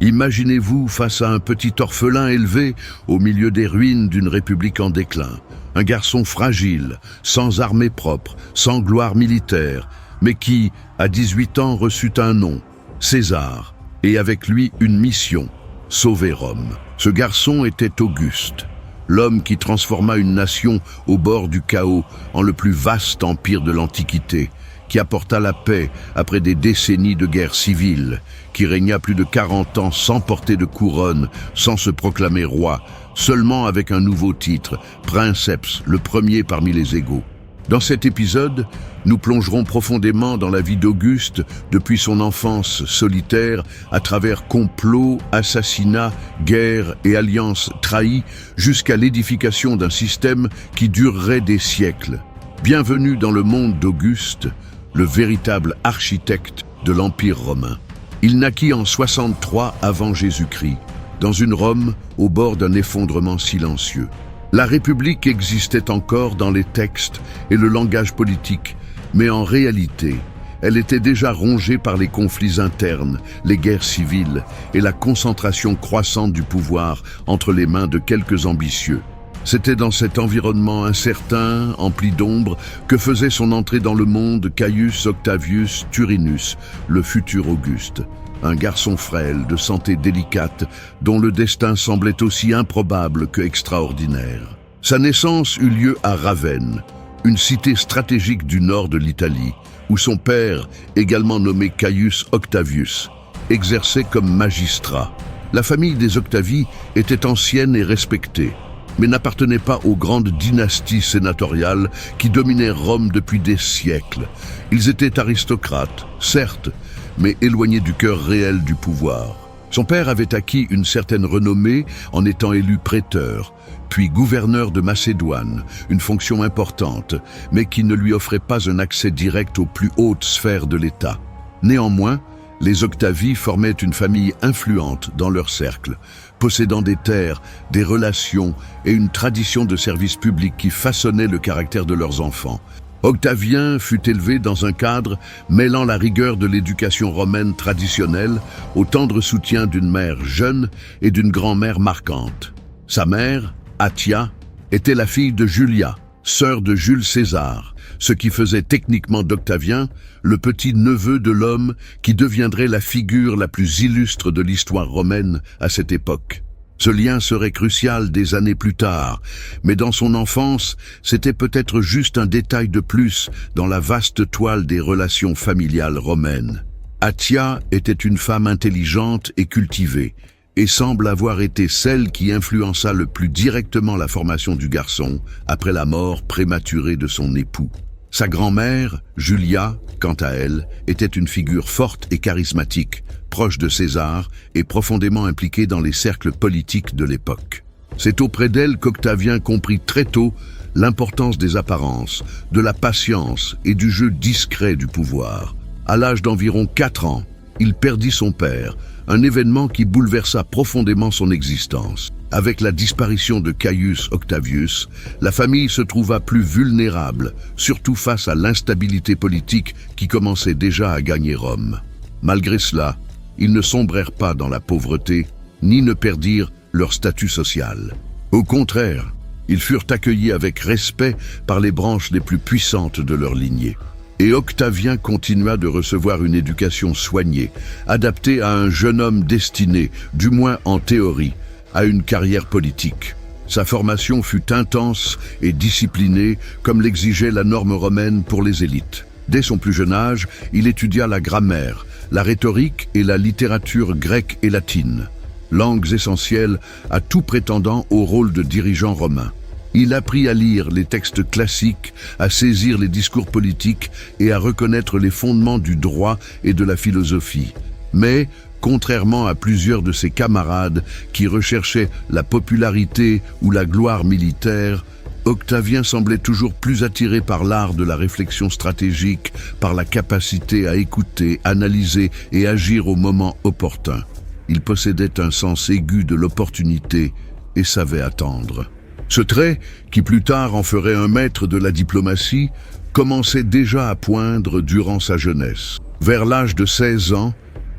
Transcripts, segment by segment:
Imaginez-vous face à un petit orphelin élevé au milieu des ruines d'une république en déclin. Un garçon fragile, sans armée propre, sans gloire militaire, mais qui, à 18 ans, reçut un nom, César, et avec lui une mission, sauver Rome. Ce garçon était Auguste, l'homme qui transforma une nation au bord du chaos en le plus vaste empire de l'Antiquité, qui apporta la paix après des décennies de guerre civile, qui régna plus de 40 ans sans porter de couronne, sans se proclamer roi, seulement avec un nouveau titre, princeps, le premier parmi les égaux. Dans cet épisode, nous plongerons profondément dans la vie d'Auguste depuis son enfance solitaire, à travers complots, assassinats, guerres et alliances trahies, jusqu'à l'édification d'un système qui durerait des siècles. Bienvenue dans le monde d'Auguste, le véritable architecte de l'Empire romain. Il naquit en 63 avant Jésus-Christ, dans une Rome au bord d'un effondrement silencieux. La République existait encore dans les textes et le langage politique, mais en réalité, elle était déjà rongée par les conflits internes, les guerres civiles et la concentration croissante du pouvoir entre les mains de quelques ambitieux. C'était dans cet environnement incertain, empli d'ombre, que faisait son entrée dans le monde Caius Octavius Turinus, le futur Auguste. Un garçon frêle, de santé délicate, dont le destin semblait aussi improbable que extraordinaire. Sa naissance eut lieu à Ravenne, une cité stratégique du nord de l'Italie, où son père, également nommé Caius Octavius, exerçait comme magistrat. La famille des Octavi était ancienne et respectée, mais n'appartenait pas aux grandes dynasties sénatoriales qui dominaient Rome depuis des siècles. Ils étaient aristocrates, certes, mais éloignés du cœur réel du pouvoir. Son père avait acquis une certaine renommée en étant élu préteur, puis gouverneur de Macédoine, une fonction importante, mais qui ne lui offrait pas un accès direct aux plus hautes sphères de l'État. Néanmoins, les Octavi formaient une famille influente dans leur cercle, possédant des terres, des relations et une tradition de service public qui façonnait le caractère de leurs enfants. Octavien fut élevé dans un cadre mêlant la rigueur de l'éducation romaine traditionnelle au tendre soutien d'une mère jeune et d'une grand-mère marquante. Sa mère, Attia, était la fille de Julia, sœur de Jules César, ce qui faisait techniquement d'Octavien le petit-neveu de l'homme qui deviendrait la figure la plus illustre de l'histoire romaine à cette époque. Ce lien serait crucial des années plus tard, mais dans son enfance, c'était peut-être juste un détail de plus dans la vaste toile des relations familiales romaines. Attia était une femme intelligente et cultivée, et semble avoir été celle qui influença le plus directement la formation du garçon après la mort prématurée de son époux. Sa grand-mère, Julia, quant à elle, était une figure forte et charismatique, proche de César et profondément impliquée dans les cercles politiques de l'époque. C'est auprès d'elle qu'Octavien comprit très tôt l'importance des apparences, de la patience et du jeu discret du pouvoir. À l'âge d'environ 4 ans, il perdit son père, un événement qui bouleversa profondément son existence. Avec la disparition de Caius Octavius, la famille se trouva plus vulnérable, surtout face à l'instabilité politique qui commençait déjà à gagner Rome. Malgré cela, ils ne sombrèrent pas dans la pauvreté, ni ne perdirent leur statut social. Au contraire, ils furent accueillis avec respect par les branches les plus puissantes de leur lignée. Et Octavien continua de recevoir une éducation soignée, adaptée à un jeune homme destiné, du moins en théorie, à une carrière politique. Sa formation fut intense et disciplinée, comme l'exigeait la norme romaine pour les élites. Dès son plus jeune âge, il étudia la grammaire, la rhétorique et la littérature grecque et latine, langues essentielles à tout prétendant au rôle de dirigeant romain. Il apprit à lire les textes classiques, à saisir les discours politiques et à reconnaître les fondements du droit et de la philosophie. Mais, contrairement à plusieurs de ses camarades qui recherchaient la popularité ou la gloire militaire, Octavien semblait toujours plus attiré par l'art de la réflexion stratégique, par la capacité à écouter, analyser et agir au moment opportun. Il possédait un sens aigu de l'opportunité et savait attendre. Ce trait, qui plus tard en ferait un maître de la diplomatie, commençait déjà à poindre durant sa jeunesse. Vers l'âge de 16 ans,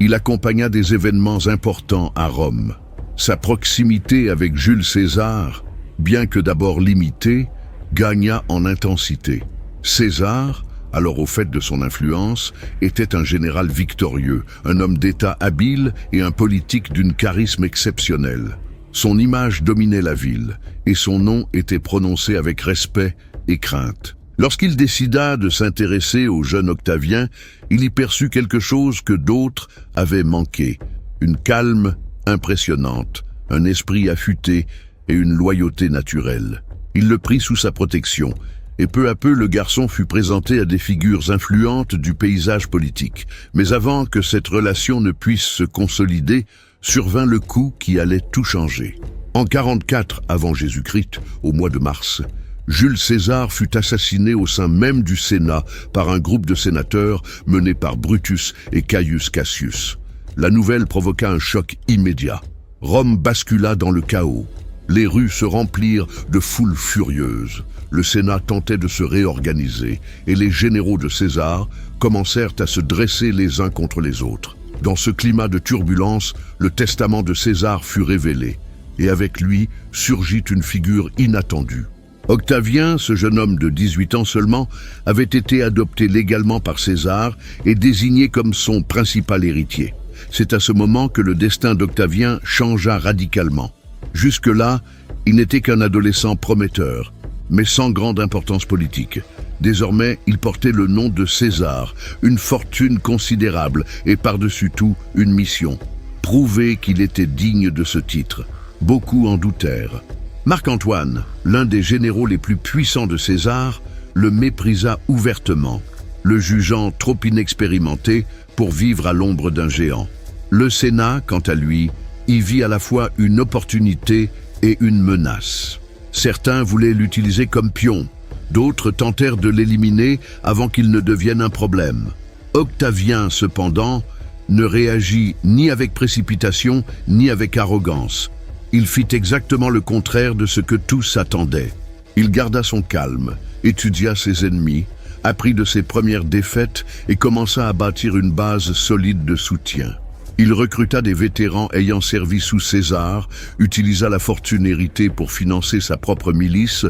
Il accompagna des événements importants à Rome. Sa proximité avec Jules César, bien que d'abord limitée, gagna en intensité. César, alors au fait de son influence, était un général victorieux, un homme d'État habile et un politique d'une charisme exceptionnel. Son image dominait la ville, et son nom était prononcé avec respect et crainte. Lorsqu'il décida de s'intéresser au jeune Octavien, il y perçut quelque chose que d'autres avaient manqué, une calme impressionnante, un esprit affûté et une loyauté naturelle. Il le prit sous sa protection, et peu à peu le garçon fut présenté à des figures influentes du paysage politique. Mais avant que cette relation ne puisse se consolider, survint le coup qui allait tout changer. En 44 avant Jésus-Christ, au mois de mars, Jules César fut assassiné au sein même du Sénat par un groupe de sénateurs mené par Brutus et Caius Cassius. La nouvelle provoqua un choc immédiat. Rome bascula dans le chaos. Les rues se remplirent de foules furieuses. Le Sénat tentait de se réorganiser et les généraux de César commencèrent à se dresser les uns contre les autres. Dans ce climat de turbulence, le testament de César fut révélé et avec lui surgit une figure inattendue. Octavien, ce jeune homme de 18 ans seulement, avait été adopté légalement par César et désigné comme son principal héritier. C'est à ce moment que le destin d'Octavien changea radicalement. Jusque-là, il n'était qu'un adolescent prometteur, mais sans grande importance politique. Désormais, il portait le nom de César, une fortune considérable et par-dessus tout, une mission. Prouver qu'il était digne de ce titre. Beaucoup en doutèrent. Marc-Antoine, l'un des généraux les plus puissants de César, le méprisa ouvertement, le jugeant trop inexpérimenté pour vivre à l'ombre d'un géant. Le Sénat, quant à lui, y vit à la fois une opportunité et une menace. Certains voulaient l'utiliser comme pion, d'autres tentèrent de l'éliminer avant qu'il ne devienne un problème. Octavien, cependant, ne réagit ni avec précipitation ni avec arrogance. Il fit exactement le contraire de ce que tous attendaient. Il garda son calme, étudia ses ennemis, apprit de ses premières défaites et commença à bâtir une base solide de soutien. Il recruta des vétérans ayant servi sous César, utilisa la fortune héritée pour financer sa propre milice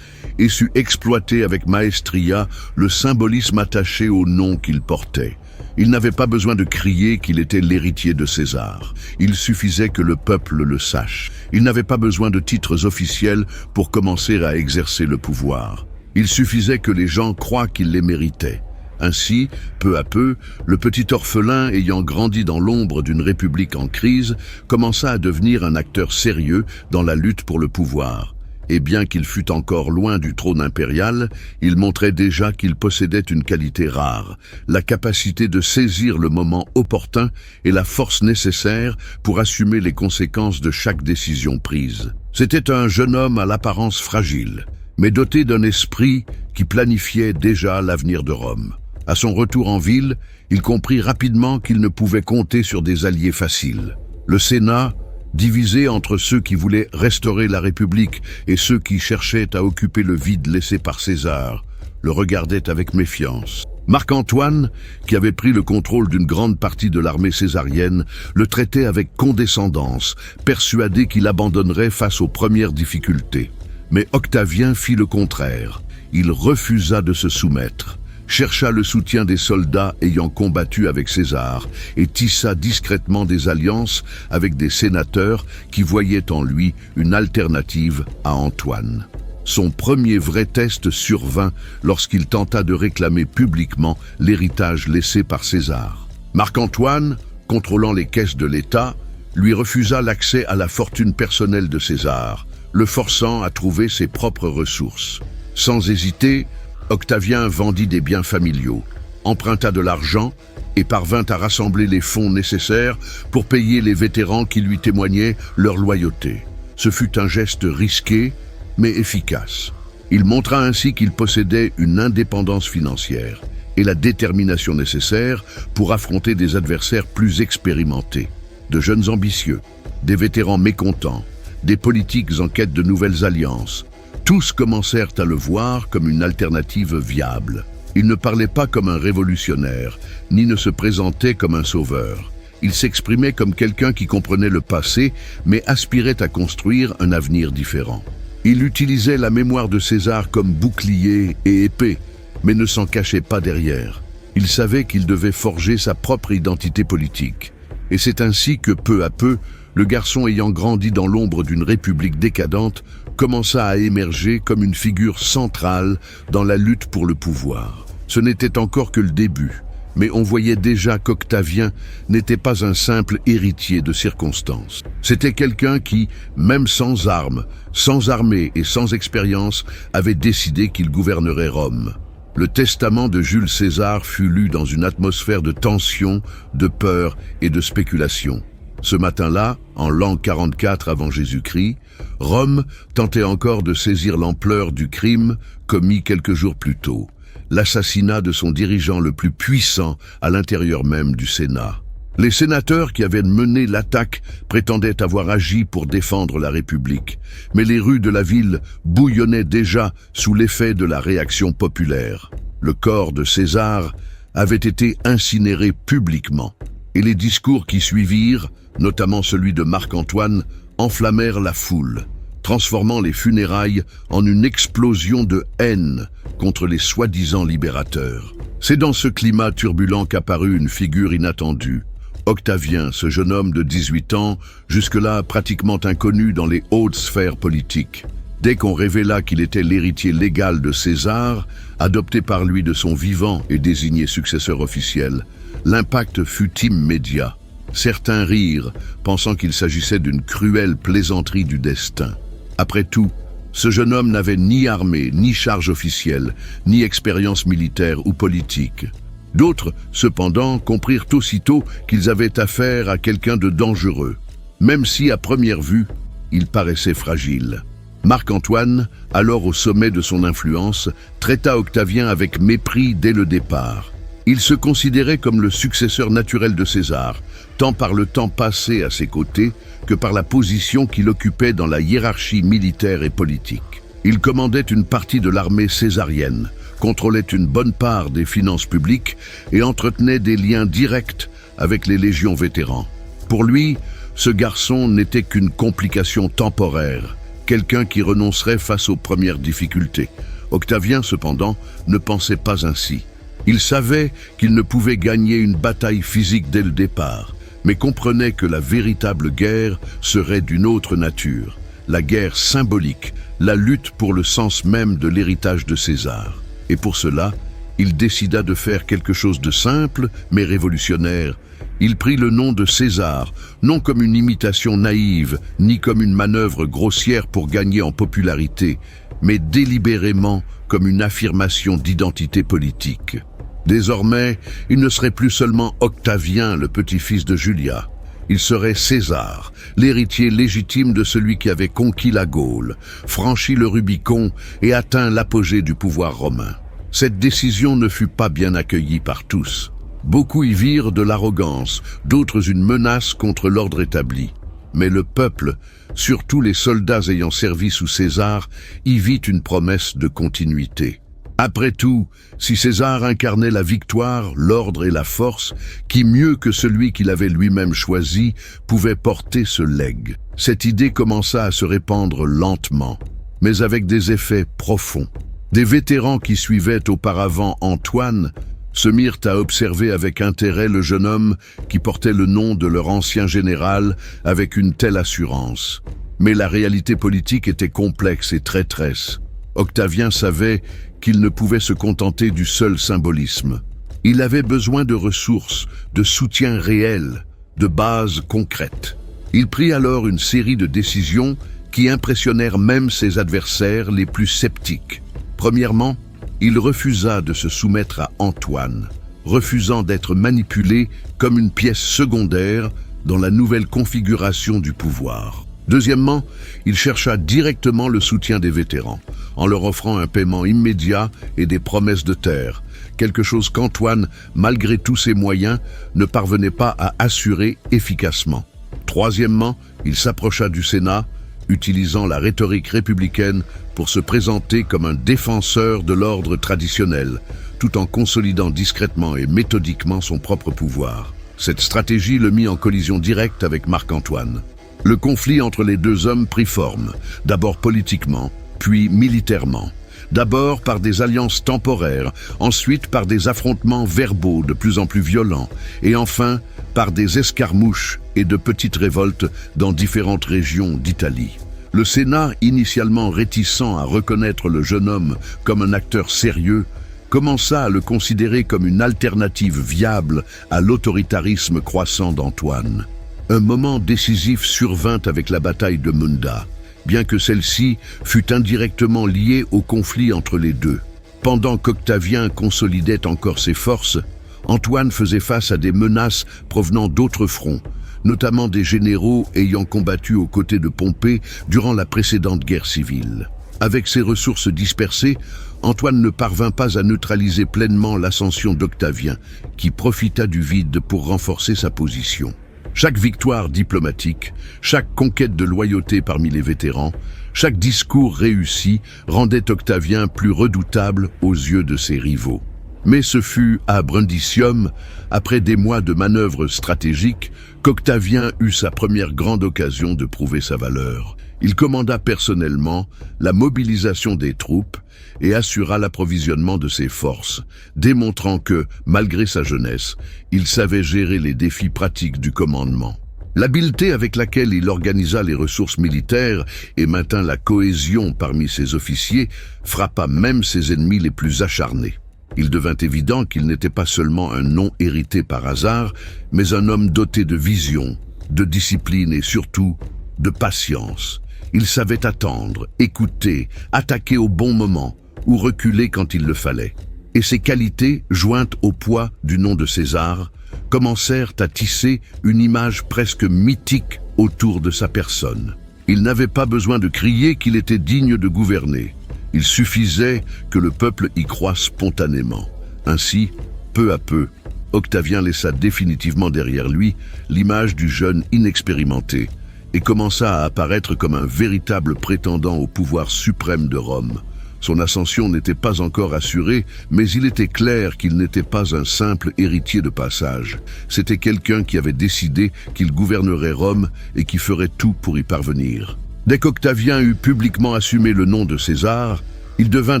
et sut exploiter avec maestria le symbolisme attaché au nom qu'il portait. Il n'avait pas besoin de crier qu'il était l'héritier de César. Il suffisait que le peuple le sache. Il n'avait pas besoin de titres officiels pour commencer à exercer le pouvoir. Il suffisait que les gens croient qu'il les méritait. Ainsi, peu à peu, le petit orphelin ayant grandi dans l'ombre d'une république en crise commença à devenir un acteur sérieux dans la lutte pour le pouvoir. Et bien qu'il fût encore loin du trône impérial, il montrait déjà qu'il possédait une qualité rare, la capacité de saisir le moment opportun et la force nécessaire pour assumer les conséquences de chaque décision prise. C'était un jeune homme à l'apparence fragile, mais doté d'un esprit qui planifiait déjà l'avenir de Rome. À son retour en ville, il comprit rapidement qu'il ne pouvait compter sur des alliés faciles. Le Sénat, divisé entre ceux qui voulaient restaurer la République et ceux qui cherchaient à occuper le vide laissé par César, le regardait avec méfiance. Marc-Antoine, qui avait pris le contrôle d'une grande partie de l'armée césarienne, le traitait avec condescendance, persuadé qu'il abandonnerait face aux premières difficultés. Mais Octavien fit le contraire. Il refusa de se soumettre, chercha le soutien des soldats ayant combattu avec César et tissa discrètement des alliances avec des sénateurs qui voyaient en lui une alternative à Antoine. Son premier vrai test survint lorsqu'il tenta de réclamer publiquement l'héritage laissé par César. Marc-Antoine, contrôlant les caisses de l'État, lui refusa l'accès à la fortune personnelle de César, le forçant à trouver ses propres ressources. Sans hésiter, Octavien vendit des biens familiaux, emprunta de l'argent et parvint à rassembler les fonds nécessaires pour payer les vétérans qui lui témoignaient leur loyauté. Ce fut un geste risqué, mais efficace. Il montra ainsi qu'il possédait une indépendance financière et la détermination nécessaire pour affronter des adversaires plus expérimentés, de jeunes ambitieux, des vétérans mécontents, des politiques en quête de nouvelles alliances. Tous commencèrent à le voir comme une alternative viable. Il ne parlait pas comme un révolutionnaire, ni ne se présentait comme un sauveur. il s'exprimait comme quelqu'un qui comprenait le passé, mais aspirait à construire un avenir différent. Il utilisait la mémoire de César comme bouclier et épée, mais ne s'en cachait pas derrière. Il savait qu'il devait forger sa propre identité politique. Et c'est ainsi que, peu à peu, le garçon ayant grandi dans l'ombre d'une république décadente commença à émerger comme une figure centrale dans la lutte pour le pouvoir. Ce n'était encore que le début, mais on voyait déjà qu'Octavien n'était pas un simple héritier de circonstances. C'était quelqu'un qui, même sans armes, sans armée et sans expérience, avait décidé qu'il gouvernerait Rome. Le testament de Jules César fut lu dans une atmosphère de tension, de peur et de spéculation. Ce matin-là, en l'an 44 avant Jésus-Christ, Rome tentait encore de saisir l'ampleur du crime commis quelques jours plus tôt, l'assassinat de son dirigeant le plus puissant à l'intérieur même du Sénat. Les sénateurs qui avaient mené l'attaque prétendaient avoir agi pour défendre la République, mais les rues de la ville bouillonnaient déjà sous l'effet de la réaction populaire. Le corps de César avait été incinéré publiquement, et les discours qui suivirent, notamment celui de Marc-Antoine, enflammèrent la foule, transformant les funérailles en une explosion de haine contre les soi-disant libérateurs. C'est dans ce climat turbulent qu'apparut une figure inattendue. Octavien, ce jeune homme de 18 ans, jusque-là pratiquement inconnu dans les hautes sphères politiques. Dès qu'on révéla qu'il était l'héritier légal de César, adopté par lui de son vivant et désigné successeur officiel, l'impact fut immédiat. Certains rirent, pensant qu'il s'agissait d'une cruelle plaisanterie du destin. Après tout, ce jeune homme n'avait ni armée, ni charge officielle, ni expérience militaire ou politique. D'autres, cependant, comprirent aussitôt qu'ils avaient affaire à quelqu'un de dangereux, même si, à première vue, il paraissait fragile. Marc-Antoine, alors au sommet de son influence, traita Octavien avec mépris dès le départ. Il se considérait comme le successeur naturel de César, tant par le temps passé à ses côtés que par la position qu'il occupait dans la hiérarchie militaire et politique. Il commandait une partie de l'armée césarienne, contrôlait une bonne part des finances publiques et entretenait des liens directs avec les légions vétérans. Pour lui, ce garçon n'était qu'une complication temporaire, quelqu'un qui renoncerait face aux premières difficultés. Octavien, cependant, ne pensait pas ainsi. Il savait qu'il ne pouvait gagner une bataille physique dès le départ, mais comprenait que la véritable guerre serait d'une autre nature, la guerre symbolique, la lutte pour le sens même de l'héritage de César. Et pour cela, il décida de faire quelque chose de simple mais révolutionnaire. Il prit le nom de César, non comme une imitation naïve, ni comme une manœuvre grossière pour gagner en popularité, mais délibérément comme une affirmation d'identité politique. Désormais, il ne serait plus seulement Octavien, le petit-fils de Julia. Il serait César, l'héritier légitime de celui qui avait conquis la Gaule, franchi le Rubicon et atteint l'apogée du pouvoir romain. Cette décision ne fut pas bien accueillie par tous. Beaucoup y virent de l'arrogance, d'autres une menace contre l'ordre établi. Mais le peuple, surtout les soldats ayant servi sous César, y vit une promesse de continuité. Après tout, si César incarnait la victoire, l'ordre et la force, qui mieux que celui qu'il avait lui-même choisi pouvait porter ce legs? Cette idée commença à se répandre lentement, mais avec des effets profonds. Des vétérans qui suivaient auparavant Antoine se mirent à observer avec intérêt le jeune homme qui portait le nom de leur ancien général avec une telle assurance. Mais la réalité politique était complexe et traîtresse. Octavien savait qu'il ne pouvait se contenter du seul symbolisme. Il avait besoin de ressources, de soutien réel, de bases concrètes. Il prit alors une série de décisions qui impressionnèrent même ses adversaires les plus sceptiques. Premièrement, il refusa de se soumettre à Antoine, refusant d'être manipulé comme une pièce secondaire dans la nouvelle configuration du pouvoir. Deuxièmement, il chercha directement le soutien des vétérans, en leur offrant un paiement immédiat et des promesses de terre, quelque chose qu'Antoine, malgré tous ses moyens, ne parvenait pas à assurer efficacement. Troisièmement, il s'approcha du Sénat, utilisant la rhétorique républicaine pour se présenter comme un défenseur de l'ordre traditionnel, tout en consolidant discrètement et méthodiquement son propre pouvoir. Cette stratégie le mit en collision directe avec Marc-Antoine. Le conflit entre les deux hommes prit forme, d'abord politiquement, puis militairement. D'abord par des alliances temporaires, ensuite par des affrontements verbaux de plus en plus violents, et enfin par des escarmouches et de petites révoltes dans différentes régions d'Italie. Le Sénat, initialement réticent à reconnaître le jeune homme comme un acteur sérieux, commença à le considérer comme une alternative viable à l'autoritarisme croissant d'Antoine. Un moment décisif survint avec la bataille de Munda, bien que celle-ci fût indirectement liée au conflit entre les deux. Pendant qu'Octavien consolidait encore ses forces, Antoine faisait face à des menaces provenant d'autres fronts, notamment des généraux ayant combattu aux côtés de Pompée durant la précédente guerre civile. Avec ses ressources dispersées, Antoine ne parvint pas à neutraliser pleinement l'ascension d'Octavien, qui profita du vide pour renforcer sa position. Chaque victoire diplomatique, chaque conquête de loyauté parmi les vétérans, chaque discours réussi rendait Octavien plus redoutable aux yeux de ses rivaux. Mais ce fut à Brundisium, après des mois de manœuvres stratégiques, qu'Octavien eut sa première grande occasion de prouver sa valeur. Il commanda personnellement la mobilisation des troupes et assura l'approvisionnement de ses forces, démontrant que, malgré sa jeunesse, il savait gérer les défis pratiques du commandement. L'habileté avec laquelle il organisa les ressources militaires et maintint la cohésion parmi ses officiers frappa même ses ennemis les plus acharnés. Il devint évident qu'il n'était pas seulement un nom hérité par hasard, mais un homme doté de vision, de discipline et surtout de patience. Il savait attendre, écouter, attaquer au bon moment ou reculer quand il le fallait. Et ces qualités, jointes au poids du nom de César, commencèrent à tisser une image presque mythique autour de sa personne. Il n'avait pas besoin de crier qu'il était digne de gouverner. Il suffisait que le peuple y croie spontanément. Ainsi, peu à peu, Octavien laissa définitivement derrière lui l'image du jeune inexpérimenté et commença à apparaître comme un véritable prétendant au pouvoir suprême de Rome. Son ascension n'était pas encore assurée, mais il était clair qu'il n'était pas un simple héritier de passage. C'était quelqu'un qui avait décidé qu'il gouvernerait Rome et qui ferait tout pour y parvenir. Dès qu'Octavien eut publiquement assumé le nom de César, il devint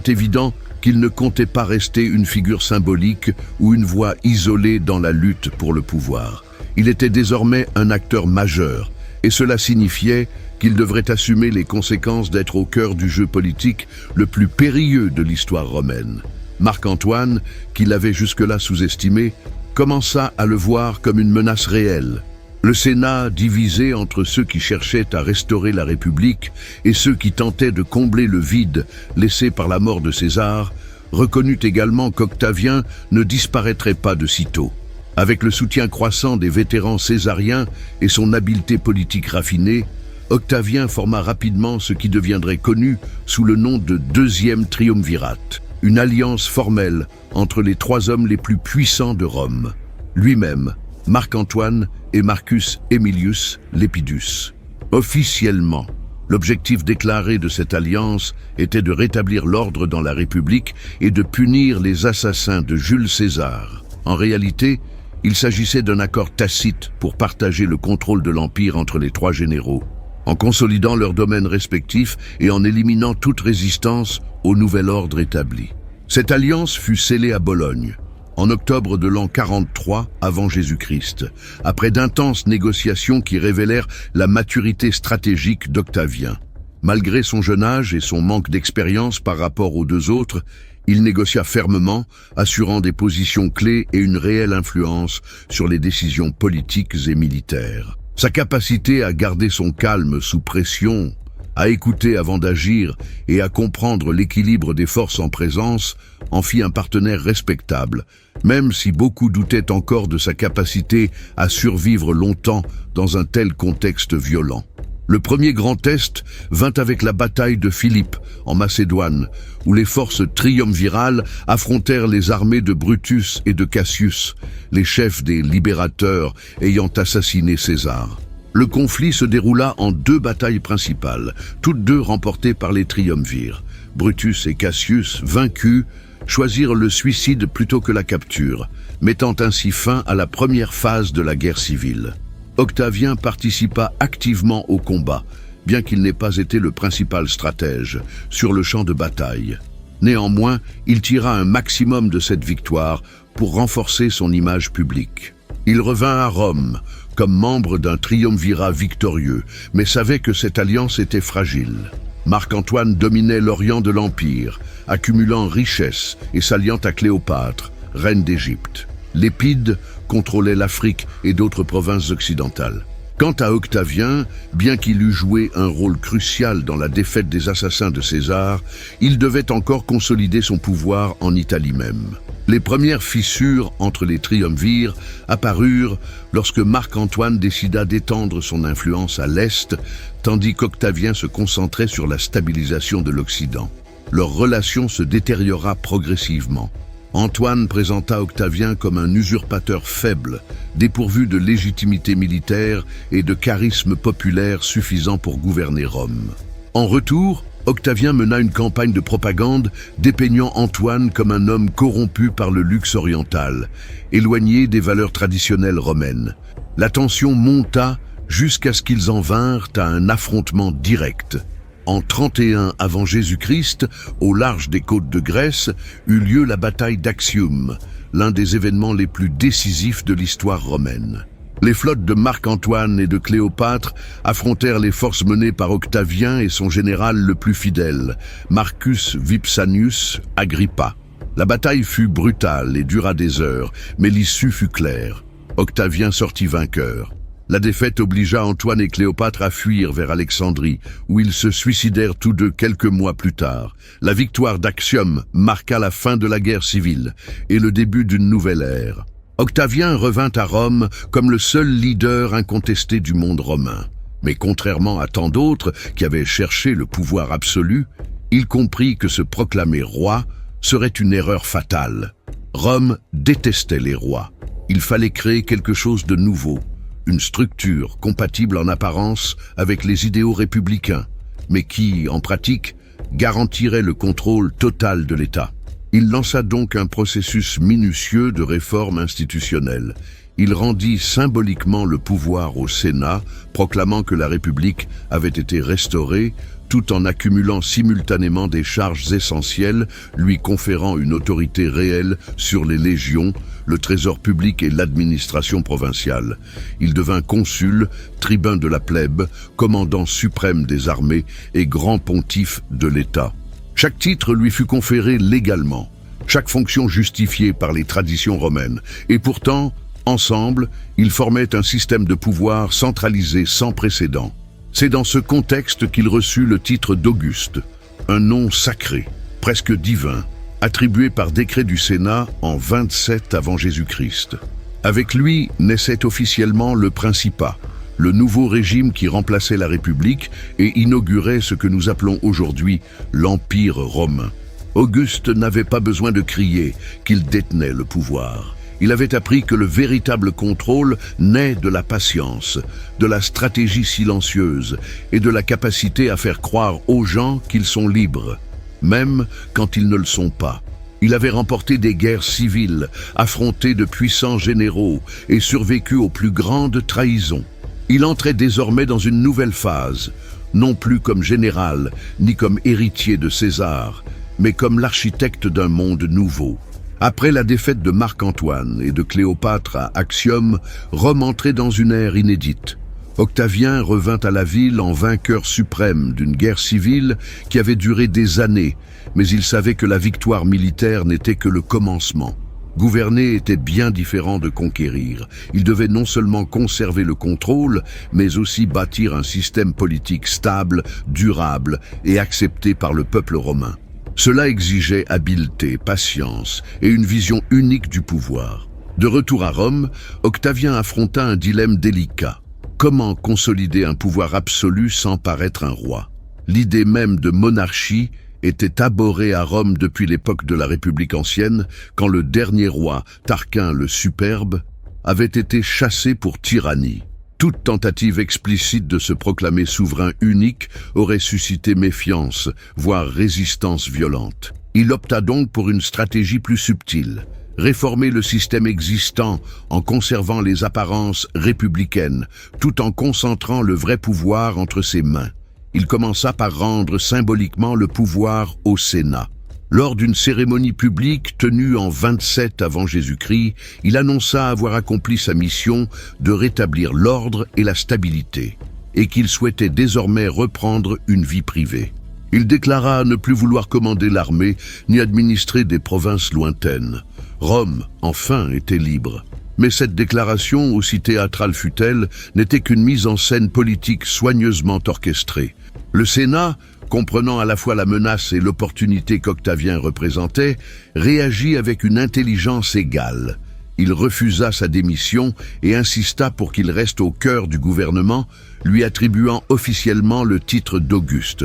évident qu'il ne comptait pas rester une figure symbolique ou une voix isolée dans la lutte pour le pouvoir. Il était désormais un acteur majeur, et cela signifiait qu'il devrait assumer les conséquences d'être au cœur du jeu politique le plus périlleux de l'histoire romaine. Marc-Antoine, qui l'avait jusque-là sous-estimé, commença à le voir comme une menace réelle. Le Sénat, divisé entre ceux qui cherchaient à restaurer la République et ceux qui tentaient de combler le vide laissé par la mort de César, reconnut également qu'Octavien ne disparaîtrait pas de sitôt. Avec le soutien croissant des vétérans césariens et son habileté politique raffinée, Octavien forma rapidement ce qui deviendrait connu sous le nom de Deuxième Triumvirate, une alliance formelle entre les trois hommes les plus puissants de Rome, lui-même, Marc-Antoine et Marcus Aemilius Lepidus. Officiellement, l'objectif déclaré de cette alliance était de rétablir l'ordre dans la République et de punir les assassins de Jules César. En réalité, il s'agissait d'un accord tacite pour partager le contrôle de l'Empire entre les trois généraux, en consolidant leurs domaines respectifs et en éliminant toute résistance au nouvel ordre établi. Cette alliance fut scellée à Bologne, en octobre de l'an 43 avant Jésus-Christ, après d'intenses négociations qui révélèrent la maturité stratégique d'Octavien. Malgré son jeune âge et son manque d'expérience par rapport aux deux autres, il négocia fermement, assurant des positions clés et une réelle influence sur les décisions politiques et militaires. Sa capacité à garder son calme sous pression, à écouter avant d'agir et à comprendre l'équilibre des forces en présence en fit un partenaire respectable, même si beaucoup doutaient encore de sa capacité à survivre longtemps dans un tel contexte violent. Le premier grand test vint avec la bataille de Philippe, en Macédoine, où les forces triumvirales affrontèrent les armées de Brutus et de Cassius, les chefs des libérateurs ayant assassiné César. Le conflit se déroula en deux batailles principales, toutes deux remportées par les triumvirs. Brutus et Cassius, vaincus, choisir le suicide plutôt que la capture, mettant ainsi fin à la première phase de la guerre civile. Octavien participa activement au combat, bien qu'il n'ait pas été le principal stratège sur le champ de bataille. Néanmoins, il tira un maximum de cette victoire pour renforcer son image publique. Il revint à Rome comme membre d'un triumvirat victorieux, mais savait que cette alliance était fragile. Marc-Antoine dominait l'Orient de l'Empire, accumulant richesses et s'alliant à Cléopâtre, reine d'Égypte. Lépide contrôlait l'Afrique et d'autres provinces occidentales. Quant à Octavien, bien qu'il eût joué un rôle crucial dans la défaite des assassins de César, il devait encore consolider son pouvoir en Italie même. Les premières fissures entre les triumvirs apparurent lorsque Marc-Antoine décida d'étendre son influence à l'Est, tandis qu'Octavien se concentrait sur la stabilisation de l'Occident. Leur relation se détériora progressivement. Antoine présenta Octavien comme un usurpateur faible, dépourvu de légitimité militaire et de charisme populaire suffisant pour gouverner Rome. En retour, Octavien mena une campagne de propagande dépeignant Antoine comme un homme corrompu par le luxe oriental, éloigné des valeurs traditionnelles romaines. La tension monta jusqu'à ce qu'ils en vinrent à un affrontement direct. En 31 avant Jésus-Christ, au large des côtes de Grèce, eut lieu la bataille d'Actium, l'un des événements les plus décisifs de l'histoire romaine. Les flottes de Marc-Antoine et de Cléopâtre affrontèrent les forces menées par Octavien et son général le plus fidèle, Marcus Vipsanius Agrippa. La bataille fut brutale et dura des heures, mais l'issue fut claire. Octavien sortit vainqueur. La défaite obligea Antoine et Cléopâtre à fuir vers Alexandrie, où ils se suicidèrent tous deux quelques mois plus tard. La victoire d'Actium marqua la fin de la guerre civile et le début d'une nouvelle ère. Octavien revint à Rome comme le seul leader incontesté du monde romain. Mais contrairement à tant d'autres qui avaient cherché le pouvoir absolu, il comprit que se proclamer roi serait une erreur fatale. Rome détestait les rois. Il fallait créer quelque chose de nouveau. Une structure compatible en apparence avec les idéaux républicains, mais qui, en pratique, garantirait le contrôle total de l'État. Il lança donc un processus minutieux de réforme institutionnelle. Il rendit symboliquement le pouvoir au Sénat, proclamant que la République avait été restaurée, tout en accumulant simultanément des charges essentielles, lui conférant une autorité réelle sur les légions, le trésor public et l'administration provinciale. Il devint consul, tribun de la plèbe, commandant suprême des armées et grand pontife de l'État. Chaque titre lui fut conféré légalement, chaque fonction justifiée par les traditions romaines, et pourtant, ensemble, ils formaient un système de pouvoir centralisé sans précédent. C'est dans ce contexte qu'il reçut le titre d'Auguste, un nom sacré, presque divin, attribué par décret du Sénat en 27 avant Jésus-Christ. Avec lui naissait officiellement le Principat, le nouveau régime qui remplaçait la République et inaugurait ce que nous appelons aujourd'hui l'Empire romain. Auguste n'avait pas besoin de crier qu'il détenait le pouvoir. Il avait appris que le véritable contrôle naît de la patience, de la stratégie silencieuse et de la capacité à faire croire aux gens qu'ils sont libres, même quand ils ne le sont pas. Il avait remporté des guerres civiles, affronté de puissants généraux et survécu aux plus grandes trahisons. Il entrait désormais dans une nouvelle phase, non plus comme général, ni comme héritier de César, mais comme l'architecte d'un monde nouveau. Après la défaite de Marc-Antoine et de Cléopâtre à Actium, Rome entrait dans une ère inédite. Octavien revint à la ville en vainqueur suprême d'une guerre civile qui avait duré des années, mais il savait que la victoire militaire n'était que le commencement. Gouverner était bien différent de conquérir. Il devait non seulement conserver le contrôle, mais aussi bâtir un système politique stable, durable et accepté par le peuple romain. Cela exigeait habileté, patience et une vision unique du pouvoir. De retour à Rome, Octavien affronta un dilemme délicat. Comment consolider un pouvoir absolu sans paraître un roi? L'idée même de monarchie était abhorrée à Rome depuis l'époque de la République ancienne, quand le dernier roi, Tarquin le Superbe, avait été chassé pour tyrannie. Toute tentative explicite de se proclamer souverain unique aurait suscité méfiance, voire résistance violente. Il opta donc pour une stratégie plus subtile. Réformer le système existant en conservant les apparences républicaines, tout en concentrant le vrai pouvoir entre ses mains. Il commença par rendre symboliquement le pouvoir au Sénat. Lors d'une cérémonie publique tenue en 27 avant Jésus-Christ, il annonça avoir accompli sa mission de rétablir l'ordre et la stabilité, et qu'il souhaitait désormais reprendre une vie privée. Il déclara ne plus vouloir commander l'armée ni administrer des provinces lointaines. Rome, enfin, était libre. Mais cette déclaration, aussi théâtrale fût-elle, n'était qu'une mise en scène politique soigneusement orchestrée. Le Sénat, comprenant à la fois la menace et l'opportunité qu'Octavien représentait, réagit avec une intelligence égale. Il refusa sa démission et insista pour qu'il reste au cœur du gouvernement, lui attribuant officiellement le titre d'Auguste,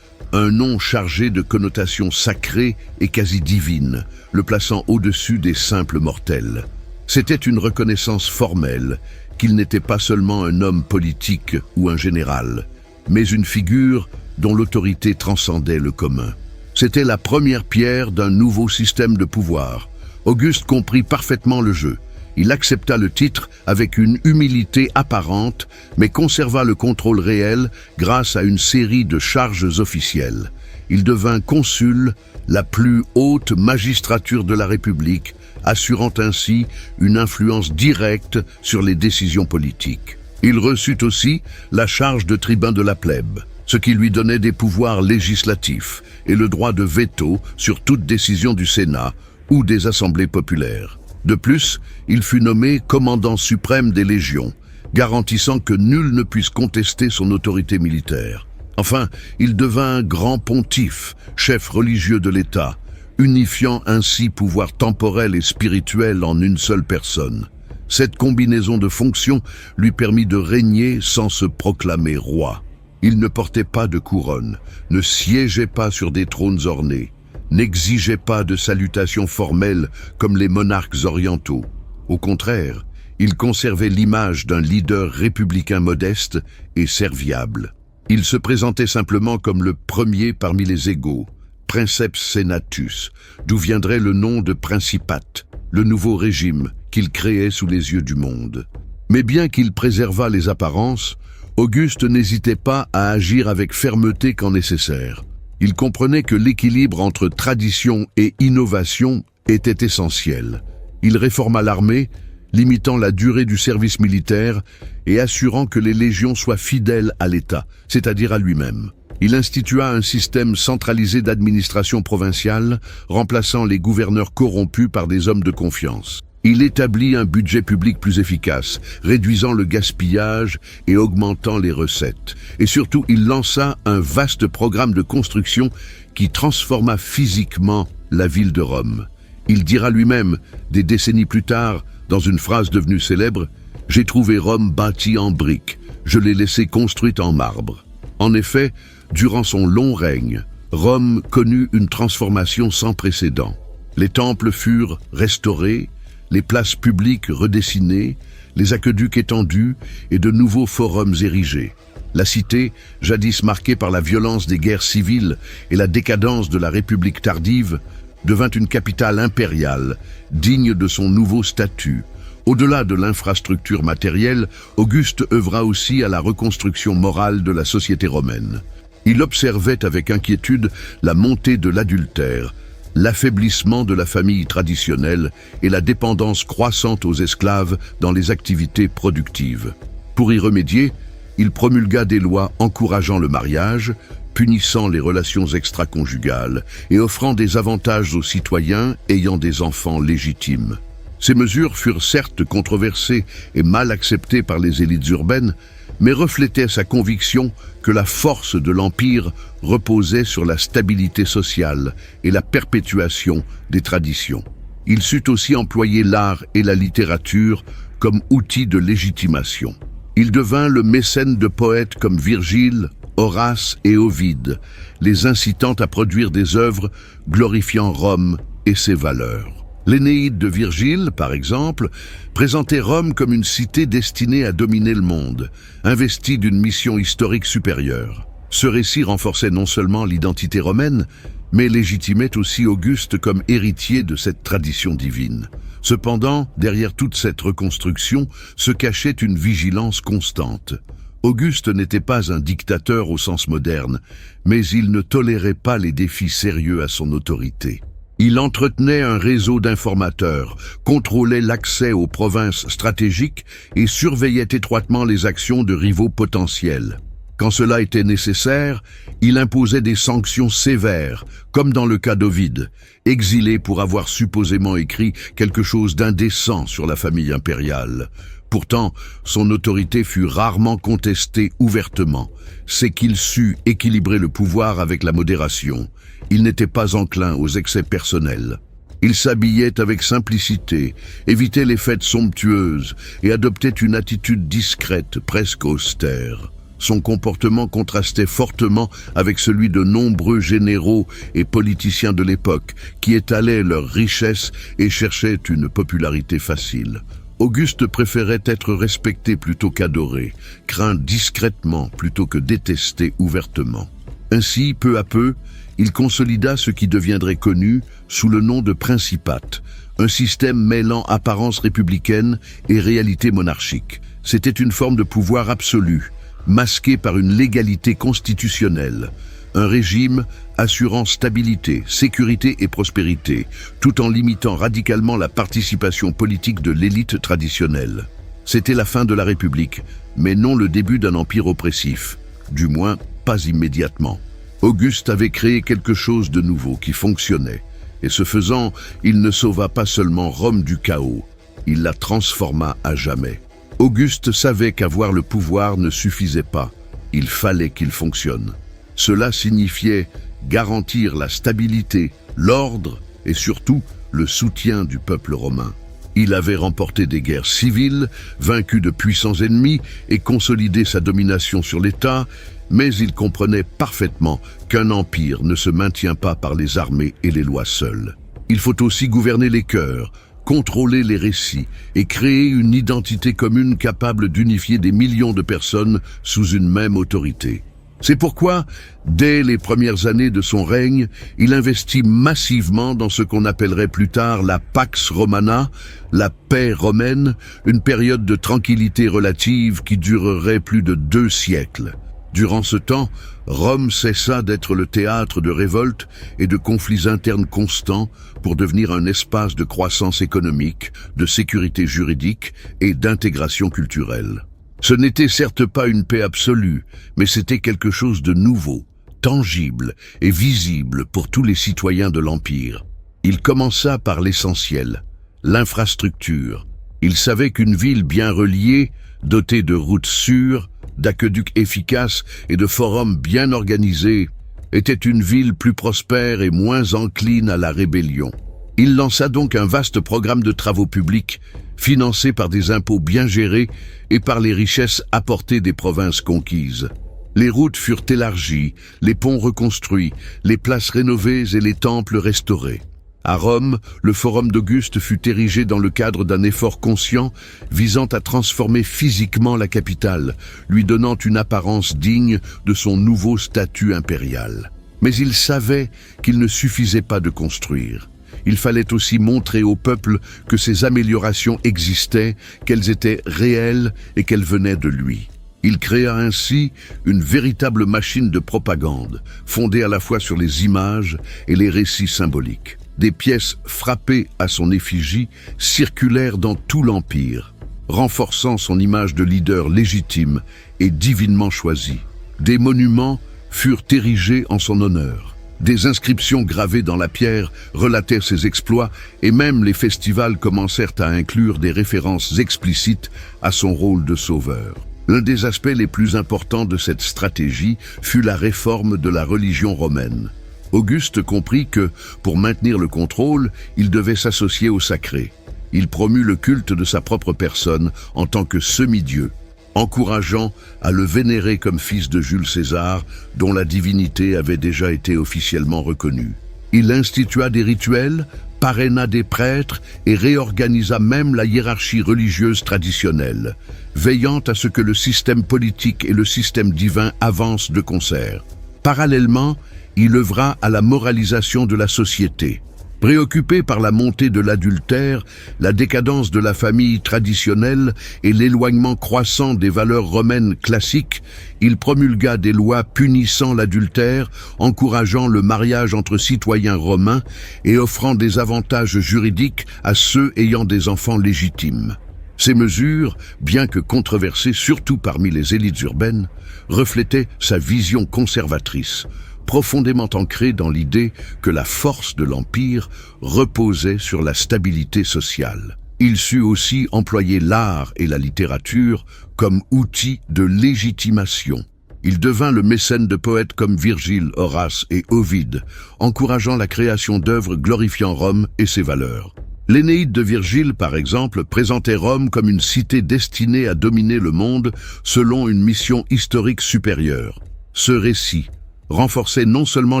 un nom chargé de connotations sacrées et quasi divines, le plaçant au-dessus des simples mortels. C'était une reconnaissance formelle qu'il n'était pas seulement un homme politique ou un général, mais une figure dont l'autorité transcendait le commun. C'était la première pierre d'un nouveau système de pouvoir. Auguste comprit parfaitement le jeu. Il accepta le titre avec une humilité apparente, mais conserva le contrôle réel grâce à une série de charges officielles. Il devint consul, la plus haute magistrature de la République, assurant ainsi une influence directe sur les décisions politiques. Il reçut aussi la charge de tribun de la plèbe, ce qui lui donnait des pouvoirs législatifs et le droit de veto sur toute décision du Sénat ou des assemblées populaires. De plus, il fut nommé commandant suprême des légions, garantissant que nul ne puisse contester son autorité militaire. Enfin, il devint grand pontife, chef religieux de l'État, unifiant ainsi pouvoir temporel et spirituel en une seule personne. Cette combinaison de fonctions lui permit de régner sans se proclamer roi. Il ne portait pas de couronne, ne siégeait pas sur des trônes ornés, n'exigeait pas de salutations formelles comme les monarques orientaux. Au contraire, il conservait l'image d'un leader républicain modeste et serviable. Il se présentait simplement comme le premier parmi les égaux, Princeps Senatus, d'où viendrait le nom de principate, le nouveau régime qu'il créait sous les yeux du monde. Mais bien qu'il préservât les apparences, Auguste n'hésitait pas à agir avec fermeté quand nécessaire. Il comprenait que l'équilibre entre tradition et innovation était essentiel. Il réforma l'armée, limitant la durée du service militaire et assurant que les légions soient fidèles à l'État, c'est-à-dire à lui-même. Il institua un système centralisé d'administration provinciale, remplaçant les gouverneurs corrompus par des hommes de confiance. Il établit un budget public plus efficace, réduisant le gaspillage et augmentant les recettes. Et surtout, il lança un vaste programme de construction qui transforma physiquement la ville de Rome. Il dira lui-même, des décennies plus tard, dans une phrase devenue célèbre, « J'ai trouvé Rome bâtie en briques, je l'ai laissée construite en marbre ». En effet, durant son long règne, Rome connut une transformation sans précédent. Les temples furent restaurés, les places publiques redessinées, les aqueducs étendus et de nouveaux forums érigés. La cité, jadis marquée par la violence des guerres civiles et la décadence de la République tardive, devint une capitale impériale, digne de son nouveau statut. Au-delà de l'infrastructure matérielle, Auguste œuvra aussi à la reconstruction morale de la société romaine. Il observait avec inquiétude la montée de l'adultère, l'affaiblissement de la famille traditionnelle et la dépendance croissante aux esclaves dans les activités productives. Pour y remédier, il promulgua des lois encourageant le mariage, punissant les relations extra-conjugales et offrant des avantages aux citoyens ayant des enfants légitimes. Ces mesures furent certes controversées et mal acceptées par les élites urbaines, mais reflétaient sa conviction que la force de l'Empire reposait sur la stabilité sociale et la perpétuation des traditions. Il sut aussi employer l'art et la littérature comme outils de légitimation. Il devint le mécène de poètes comme Virgile, Horace et Ovide, les incitant à produire des œuvres glorifiant Rome et ses valeurs. L'Énéide de Virgile, par exemple, présentait Rome comme une cité destinée à dominer le monde, investie d'une mission historique supérieure. Ce récit renforçait non seulement l'identité romaine, mais légitimait aussi Auguste comme héritier de cette tradition divine. Cependant, derrière toute cette reconstruction se cachait une vigilance constante. Auguste n'était pas un dictateur au sens moderne, mais il ne tolérait pas les défis sérieux à son autorité. Il entretenait un réseau d'informateurs, contrôlait l'accès aux provinces stratégiques et surveillait étroitement les actions de rivaux potentiels. Quand cela était nécessaire, il imposait des sanctions sévères, comme dans le cas d'Ovide, exilé pour avoir supposément écrit quelque chose d'indécent sur la famille impériale. Pourtant, son autorité fut rarement contestée ouvertement. C'est qu'il sut équilibrer le pouvoir avec la modération. Il n'était pas enclin aux excès personnels. Il s'habillait avec simplicité, évitait les fêtes somptueuses et adoptait une attitude discrète, presque austère. Son comportement contrastait fortement avec celui de nombreux généraux et politiciens de l'époque qui étalaient leurs richesses et cherchaient une popularité facile. Auguste préférait être respecté plutôt qu'adoré, craint discrètement plutôt que détesté ouvertement. Ainsi, peu à peu, il consolida ce qui deviendrait connu sous le nom de principate, un système mêlant apparence républicaine et réalité monarchique. C'était une forme de pouvoir absolu, masqué par une légalité constitutionnelle, un régime assurant stabilité, sécurité et prospérité, tout en limitant radicalement la participation politique de l'élite traditionnelle. C'était la fin de la République, mais non le début d'un empire oppressif, du moins pas immédiatement. Auguste avait créé quelque chose de nouveau qui fonctionnait, et ce faisant, il ne sauva pas seulement Rome du chaos, il la transforma à jamais. Auguste savait qu'avoir le pouvoir ne suffisait pas, il fallait qu'il fonctionne. Cela signifiait garantir la stabilité, l'ordre et surtout le soutien du peuple romain. Il avait remporté des guerres civiles, vaincu de puissants ennemis et consolidé sa domination sur l'État, mais il comprenait parfaitement qu'un empire ne se maintient pas par les armées et les lois seules. Il faut aussi gouverner les cœurs, contrôler les récits et créer une identité commune capable d'unifier des millions de personnes sous une même autorité. C'est pourquoi, dès les premières années de son règne, il investit massivement dans ce qu'on appellerait plus tard la Pax Romana, la paix romaine, une période de tranquillité relative qui durerait plus de 2 siècles. Durant ce temps, Rome cessa d'être le théâtre de révoltes et de conflits internes constants pour devenir un espace de croissance économique, de sécurité juridique et d'intégration culturelle. Ce n'était certes pas une paix absolue, mais c'était quelque chose de nouveau, tangible et visible pour tous les citoyens de l'Empire. Il commença par l'essentiel, l'infrastructure. Il savait qu'une ville bien reliée, dotée de routes sûres, d'aqueducs efficaces et de forums bien organisés, était une ville plus prospère et moins encline à la rébellion. Il lança donc un vaste programme de travaux publics, financé par des impôts bien gérés et par les richesses apportées des provinces conquises. Les routes furent élargies, les ponts reconstruits, les places rénovées et les temples restaurés. À Rome, le Forum d'Auguste fut érigé dans le cadre d'un effort conscient visant à transformer physiquement la capitale, lui donnant une apparence digne de son nouveau statut impérial. Mais il savait qu'il ne suffisait pas de construire. Il fallait aussi montrer au peuple que ces améliorations existaient, qu'elles étaient réelles et qu'elles venaient de lui. Il créa ainsi une véritable machine de propagande, fondée à la fois sur les images et les récits symboliques. Des pièces frappées à son effigie circulèrent dans tout l'Empire, renforçant son image de leader légitime et divinement choisi. Des monuments furent érigés en son honneur. Des inscriptions gravées dans la pierre relataient ses exploits et même les festivals commencèrent à inclure des références explicites à son rôle de sauveur. L'un des aspects les plus importants de cette stratégie fut la réforme de la religion romaine. Auguste comprit que, pour maintenir le contrôle, il devait s'associer au sacré. Il promut le culte de sa propre personne en tant que semi-dieu, encourageant à le vénérer comme fils de Jules César, dont la divinité avait déjà été officiellement reconnue. Il institua des rituels, parraina des prêtres et réorganisa même la hiérarchie religieuse traditionnelle, veillant à ce que le système politique et le système divin avancent de concert. Parallèlement, il œuvra à la moralisation de la société. Préoccupé par la montée de l'adultère, la décadence de la famille traditionnelle et l'éloignement croissant des valeurs romaines classiques, il promulgua des lois punissant l'adultère, encourageant le mariage entre citoyens romains et offrant des avantages juridiques à ceux ayant des enfants légitimes. Ces mesures, bien que controversées surtout parmi les élites urbaines, reflétaient sa vision conservatrice, profondément ancré dans l'idée que la force de l'Empire reposait sur la stabilité sociale. Il sut aussi employer l'art et la littérature comme outils de légitimation. Il devint le mécène de poètes comme Virgile, Horace et Ovide, encourageant la création d'œuvres glorifiant Rome et ses valeurs. L'Énéide de Virgile, par exemple, présentait Rome comme une cité destinée à dominer le monde selon une mission historique supérieure. Ce récit renforçait non seulement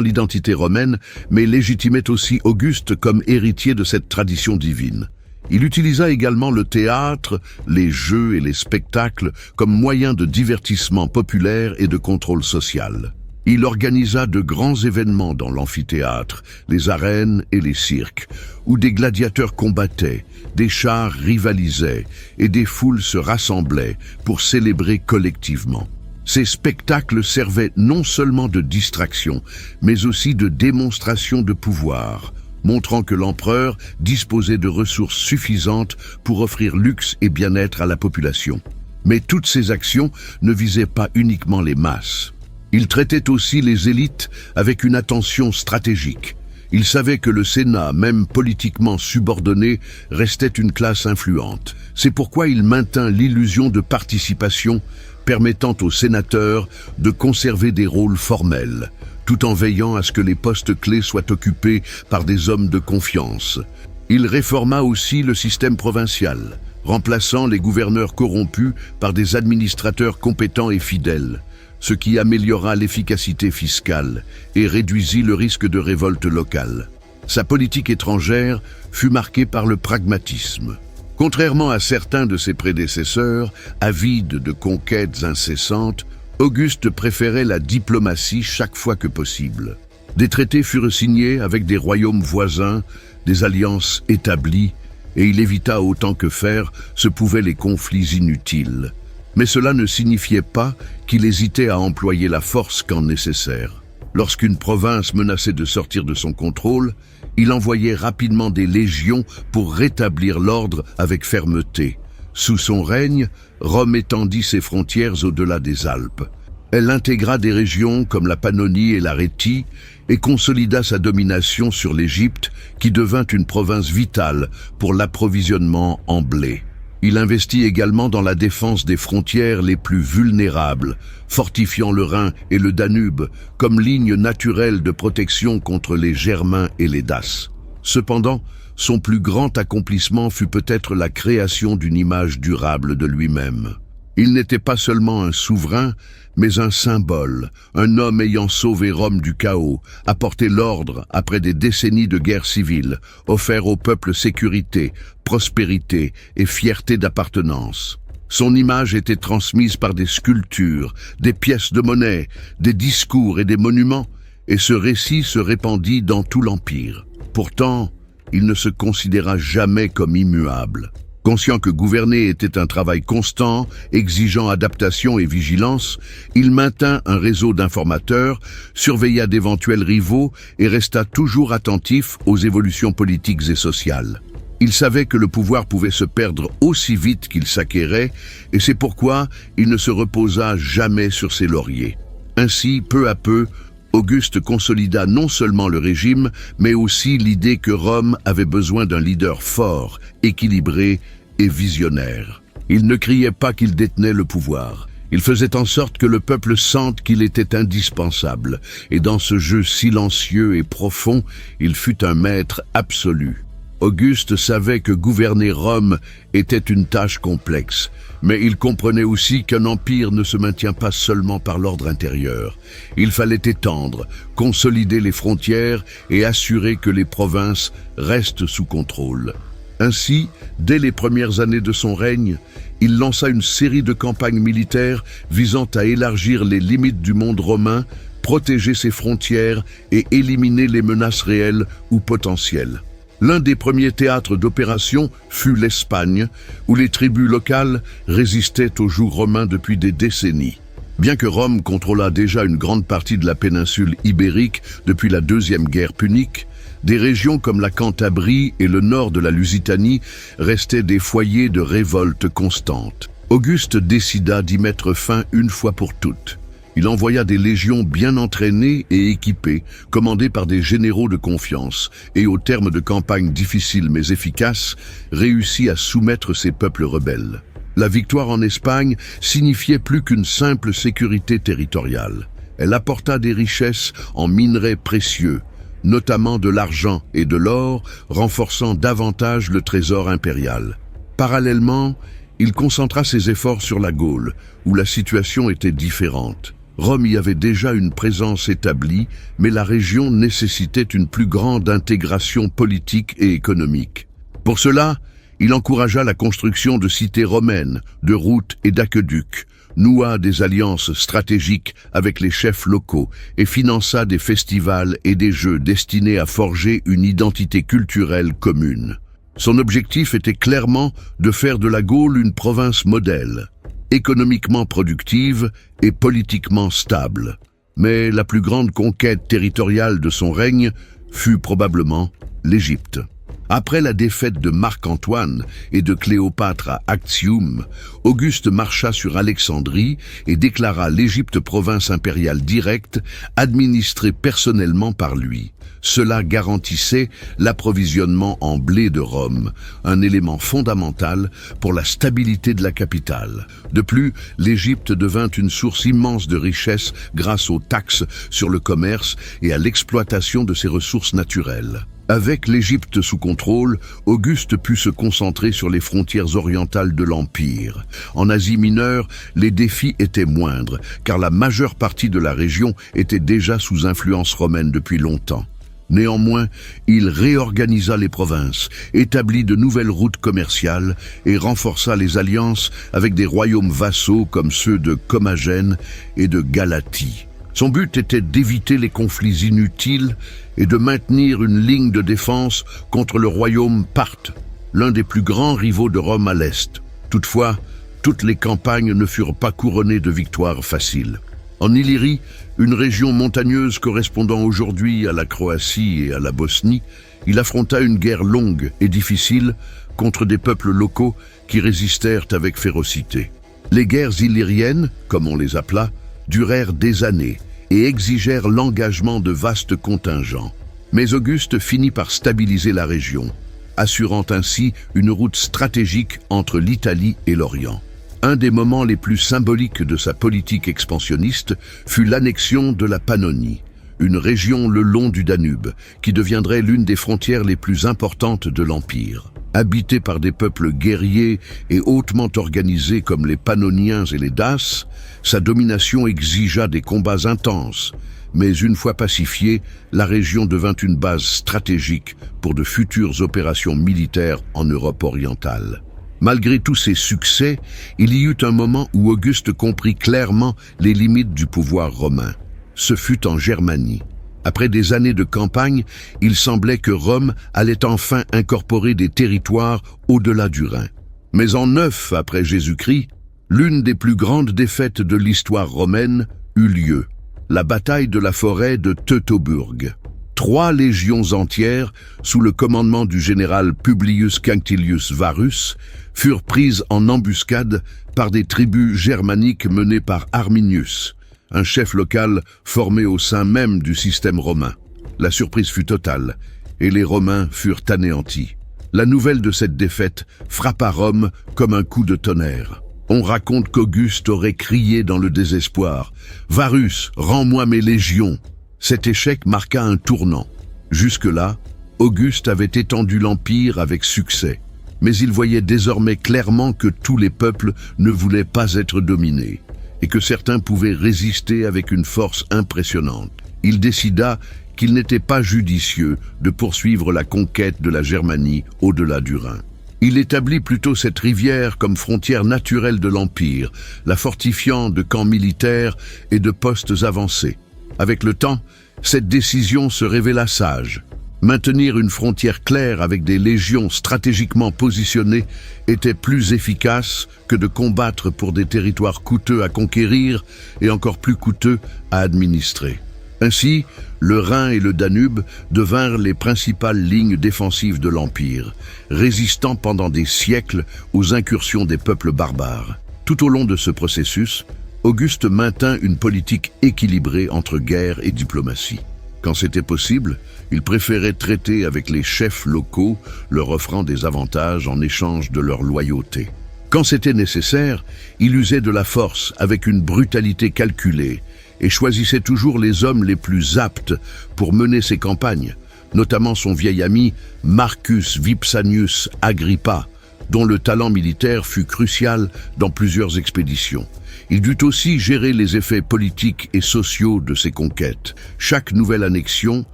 l'identité romaine, mais légitimait aussi Auguste comme héritier de cette tradition divine. Il utilisa également le théâtre, les jeux et les spectacles comme moyens de divertissement populaire et de contrôle social. Il organisa de grands événements dans l'amphithéâtre, les arènes et les cirques, où des gladiateurs combattaient, des chars rivalisaient et des foules se rassemblaient pour célébrer collectivement. Ces spectacles servaient non seulement de distraction, mais aussi de démonstration de pouvoir, montrant que l'empereur disposait de ressources suffisantes pour offrir luxe et bien-être à la population. Mais toutes ces actions ne visaient pas uniquement les masses. Il traitait aussi les élites avec une attention stratégique. Il savait que le Sénat, même politiquement subordonné, restait une classe influente. C'est pourquoi il maintint l'illusion de participation, permettant aux sénateurs de conserver des rôles formels, tout en veillant à ce que les postes clés soient occupés par des hommes de confiance. Il réforma aussi le système provincial, remplaçant les gouverneurs corrompus par des administrateurs compétents et fidèles, ce qui améliora l'efficacité fiscale et réduisit le risque de révolte locale. Sa politique étrangère fut marquée par le pragmatisme. Contrairement à certains de ses prédécesseurs, avides de conquêtes incessantes, Auguste préférait la diplomatie chaque fois que possible. Des traités furent signés avec des royaumes voisins, des alliances établies, et il évita autant que faire se pouvaient les conflits inutiles. Mais cela ne signifiait pas qu'il hésitait à employer la force quand nécessaire. Lorsqu'une province menaçait de sortir de son contrôle, il envoyait rapidement des légions pour rétablir l'ordre avec fermeté. Sous son règne, Rome étendit ses frontières au-delà des Alpes. Elle intégra des régions comme la Pannonie et la Rhétie et consolida sa domination sur l'Égypte, qui devint une province vitale pour l'approvisionnement en blé. Il investit également dans la défense des frontières les plus vulnérables, fortifiant le Rhin et le Danube comme ligne naturelle de protection contre les Germains et les Daces. Cependant, son plus grand accomplissement fut peut-être la création d'une image durable de lui-même. Il n'était pas seulement un souverain, mais un symbole, un homme ayant sauvé Rome du chaos, apporté l'ordre après des décennies de guerre civile, offert au peuple sécurité, prospérité et fierté d'appartenance. Son image était transmise par des sculptures, des pièces de monnaie, des discours et des monuments, et ce récit se répandit dans tout l'Empire. Pourtant, il ne se considéra jamais comme immuable. Conscient que gouverner était un travail constant, exigeant adaptation et vigilance, il maintint un réseau d'informateurs, surveilla d'éventuels rivaux et resta toujours attentif aux évolutions politiques et sociales. Il savait que le pouvoir pouvait se perdre aussi vite qu'il s'acquérait, et c'est pourquoi il ne se reposa jamais sur ses lauriers. Ainsi, peu à peu, Auguste consolida non seulement le régime, mais aussi l'idée que Rome avait besoin d'un leader fort, équilibré et visionnaire. Il ne criait pas qu'il détenait le pouvoir. Il faisait en sorte que le peuple sente qu'il était indispensable, et dans ce jeu silencieux et profond, il fut un maître absolu. Auguste savait que gouverner Rome était une tâche complexe, mais il comprenait aussi qu'un empire ne se maintient pas seulement par l'ordre intérieur. Il fallait étendre, consolider les frontières et assurer que les provinces restent sous contrôle. Ainsi, dès les premières années de son règne, il lança une série de campagnes militaires visant à élargir les limites du monde romain protéger ses frontières et éliminer les menaces réelles ou potentielles. L'un des premiers théâtres d'opération fut l'Espagne, où les tribus locales résistaient aux jougs romains depuis des décennies. Bien que Rome contrôlât déjà une grande partie de la péninsule ibérique depuis la Deuxième Guerre punique, des régions comme la Cantabrie et le nord de la Lusitanie restaient des foyers de révolte constantes. Auguste décida d'y mettre fin une fois pour toutes. Il envoya des légions bien entraînées et équipées, commandées par des généraux de confiance, et au terme de campagnes difficiles mais efficaces, réussit à soumettre ces peuples rebelles. La victoire en Espagne signifiait plus qu'une simple sécurité territoriale. Elle apporta des richesses en minerais précieux, notamment de l'argent et de l'or, renforçant davantage le trésor impérial. Parallèlement, il concentra ses efforts sur la Gaule, où la situation était différente. Rome y avait déjà une présence établie, mais la région nécessitait une plus grande intégration politique et économique. Pour cela, il encouragea la construction de cités romaines, de routes et d'aqueducs, noua des alliances stratégiques avec les chefs locaux et finança des festivals et des jeux destinés à forger une identité culturelle commune. Son objectif était clairement de faire de la Gaule une province modèle, économiquement productive et politiquement stable. Mais la plus grande conquête territoriale de son règne fut probablement l'Égypte. Après la défaite de Marc-Antoine et de Cléopâtre à Actium, Auguste marcha sur Alexandrie et déclara l'Égypte province impériale directe, administrée personnellement par lui. Cela garantissait l'approvisionnement en blé de Rome, un élément fondamental pour la stabilité de la capitale. De plus, l'Égypte devint une source immense de richesses grâce aux taxes sur le commerce et à l'exploitation de ses ressources naturelles. Avec l'Égypte sous contrôle, Auguste put se concentrer sur les frontières orientales de l'Empire. En Asie mineure, les défis étaient moindres, car la majeure partie de la région était déjà sous influence romaine depuis longtemps. Néanmoins, il réorganisa les provinces, établit de nouvelles routes commerciales et renforça les alliances avec des royaumes vassaux comme ceux de Commagène et de Galatie. Son but était d'éviter les conflits inutiles et de maintenir une ligne de défense contre le royaume parthe, l'un des plus grands rivaux de Rome à l'est. Toutefois, toutes les campagnes ne furent pas couronnées de victoires faciles. En Illyrie, une région montagneuse correspondant aujourd'hui à la Croatie et à la Bosnie, il affronta une guerre longue et difficile contre des peuples locaux qui résistèrent avec férocité. Les guerres illyriennes, comme on les appela, durèrent des années et exigèrent l'engagement de vastes contingents. Mais Auguste finit par stabiliser la région, assurant ainsi une route stratégique entre l'Italie et l'Orient. Un des moments les plus symboliques de sa politique expansionniste fut l'annexion de la Pannonie, une région le long du Danube, qui deviendrait l'une des frontières les plus importantes de l'Empire. Habitée par des peuples guerriers et hautement organisés comme les Pannoniens et les Daces, sa domination exigea des combats intenses, mais une fois pacifiée, la région devint une base stratégique pour de futures opérations militaires en Europe orientale. Malgré tous ses succès, il y eut un moment où Auguste comprit clairement les limites du pouvoir romain. Ce fut en Germanie. Après des années de campagne, il semblait que Rome allait enfin incorporer des territoires au-delà du Rhin. Mais en 9 après Jésus-Christ, l'une des plus grandes défaites de l'histoire romaine eut lieu, la bataille de la forêt de Teutoburg. 3 légions entières, sous le commandement du général Publius Quinctilius Varus, furent prises en embuscade par des tribus germaniques menées par Arminius, un chef local formé au sein même du système romain. La surprise fut totale, et les Romains furent anéantis. La nouvelle de cette défaite frappa Rome comme un coup de tonnerre. On raconte qu'Auguste aurait crié dans le désespoir « Varus, rends-moi mes légions !» Cet échec marqua un tournant. Jusque-là, Auguste avait étendu l'Empire avec succès, mais il voyait désormais clairement que tous les peuples ne voulaient pas être dominés, et que certains pouvaient résister avec une force impressionnante. Il décida qu'il n'était pas judicieux de poursuivre la conquête de la Germanie au-delà du Rhin. Il établit plutôt cette rivière comme frontière naturelle de l'Empire, la fortifiant de camps militaires et de postes avancés. Avec le temps, cette décision se révéla sage. Maintenir une frontière claire avec des légions stratégiquement positionnées était plus efficace que de combattre pour des territoires coûteux à conquérir et encore plus coûteux à administrer. Ainsi, le Rhin et le Danube devinrent les principales lignes défensives de l'Empire, résistant pendant des siècles aux incursions des peuples barbares. Tout au long de ce processus, Auguste maintint une politique équilibrée entre guerre et diplomatie. Quand c'était possible, il préférait traiter avec les chefs locaux, leur offrant des avantages en échange de leur loyauté. Quand c'était nécessaire, il usait de la force avec une brutalité calculée et choisissait toujours les hommes les plus aptes pour mener ses campagnes, notamment son vieil ami Marcus Vipsanius Agrippa, dont le talent militaire fut crucial dans plusieurs expéditions. Il dut aussi gérer les effets politiques et sociaux de ses conquêtes. Chaque nouvelle annexion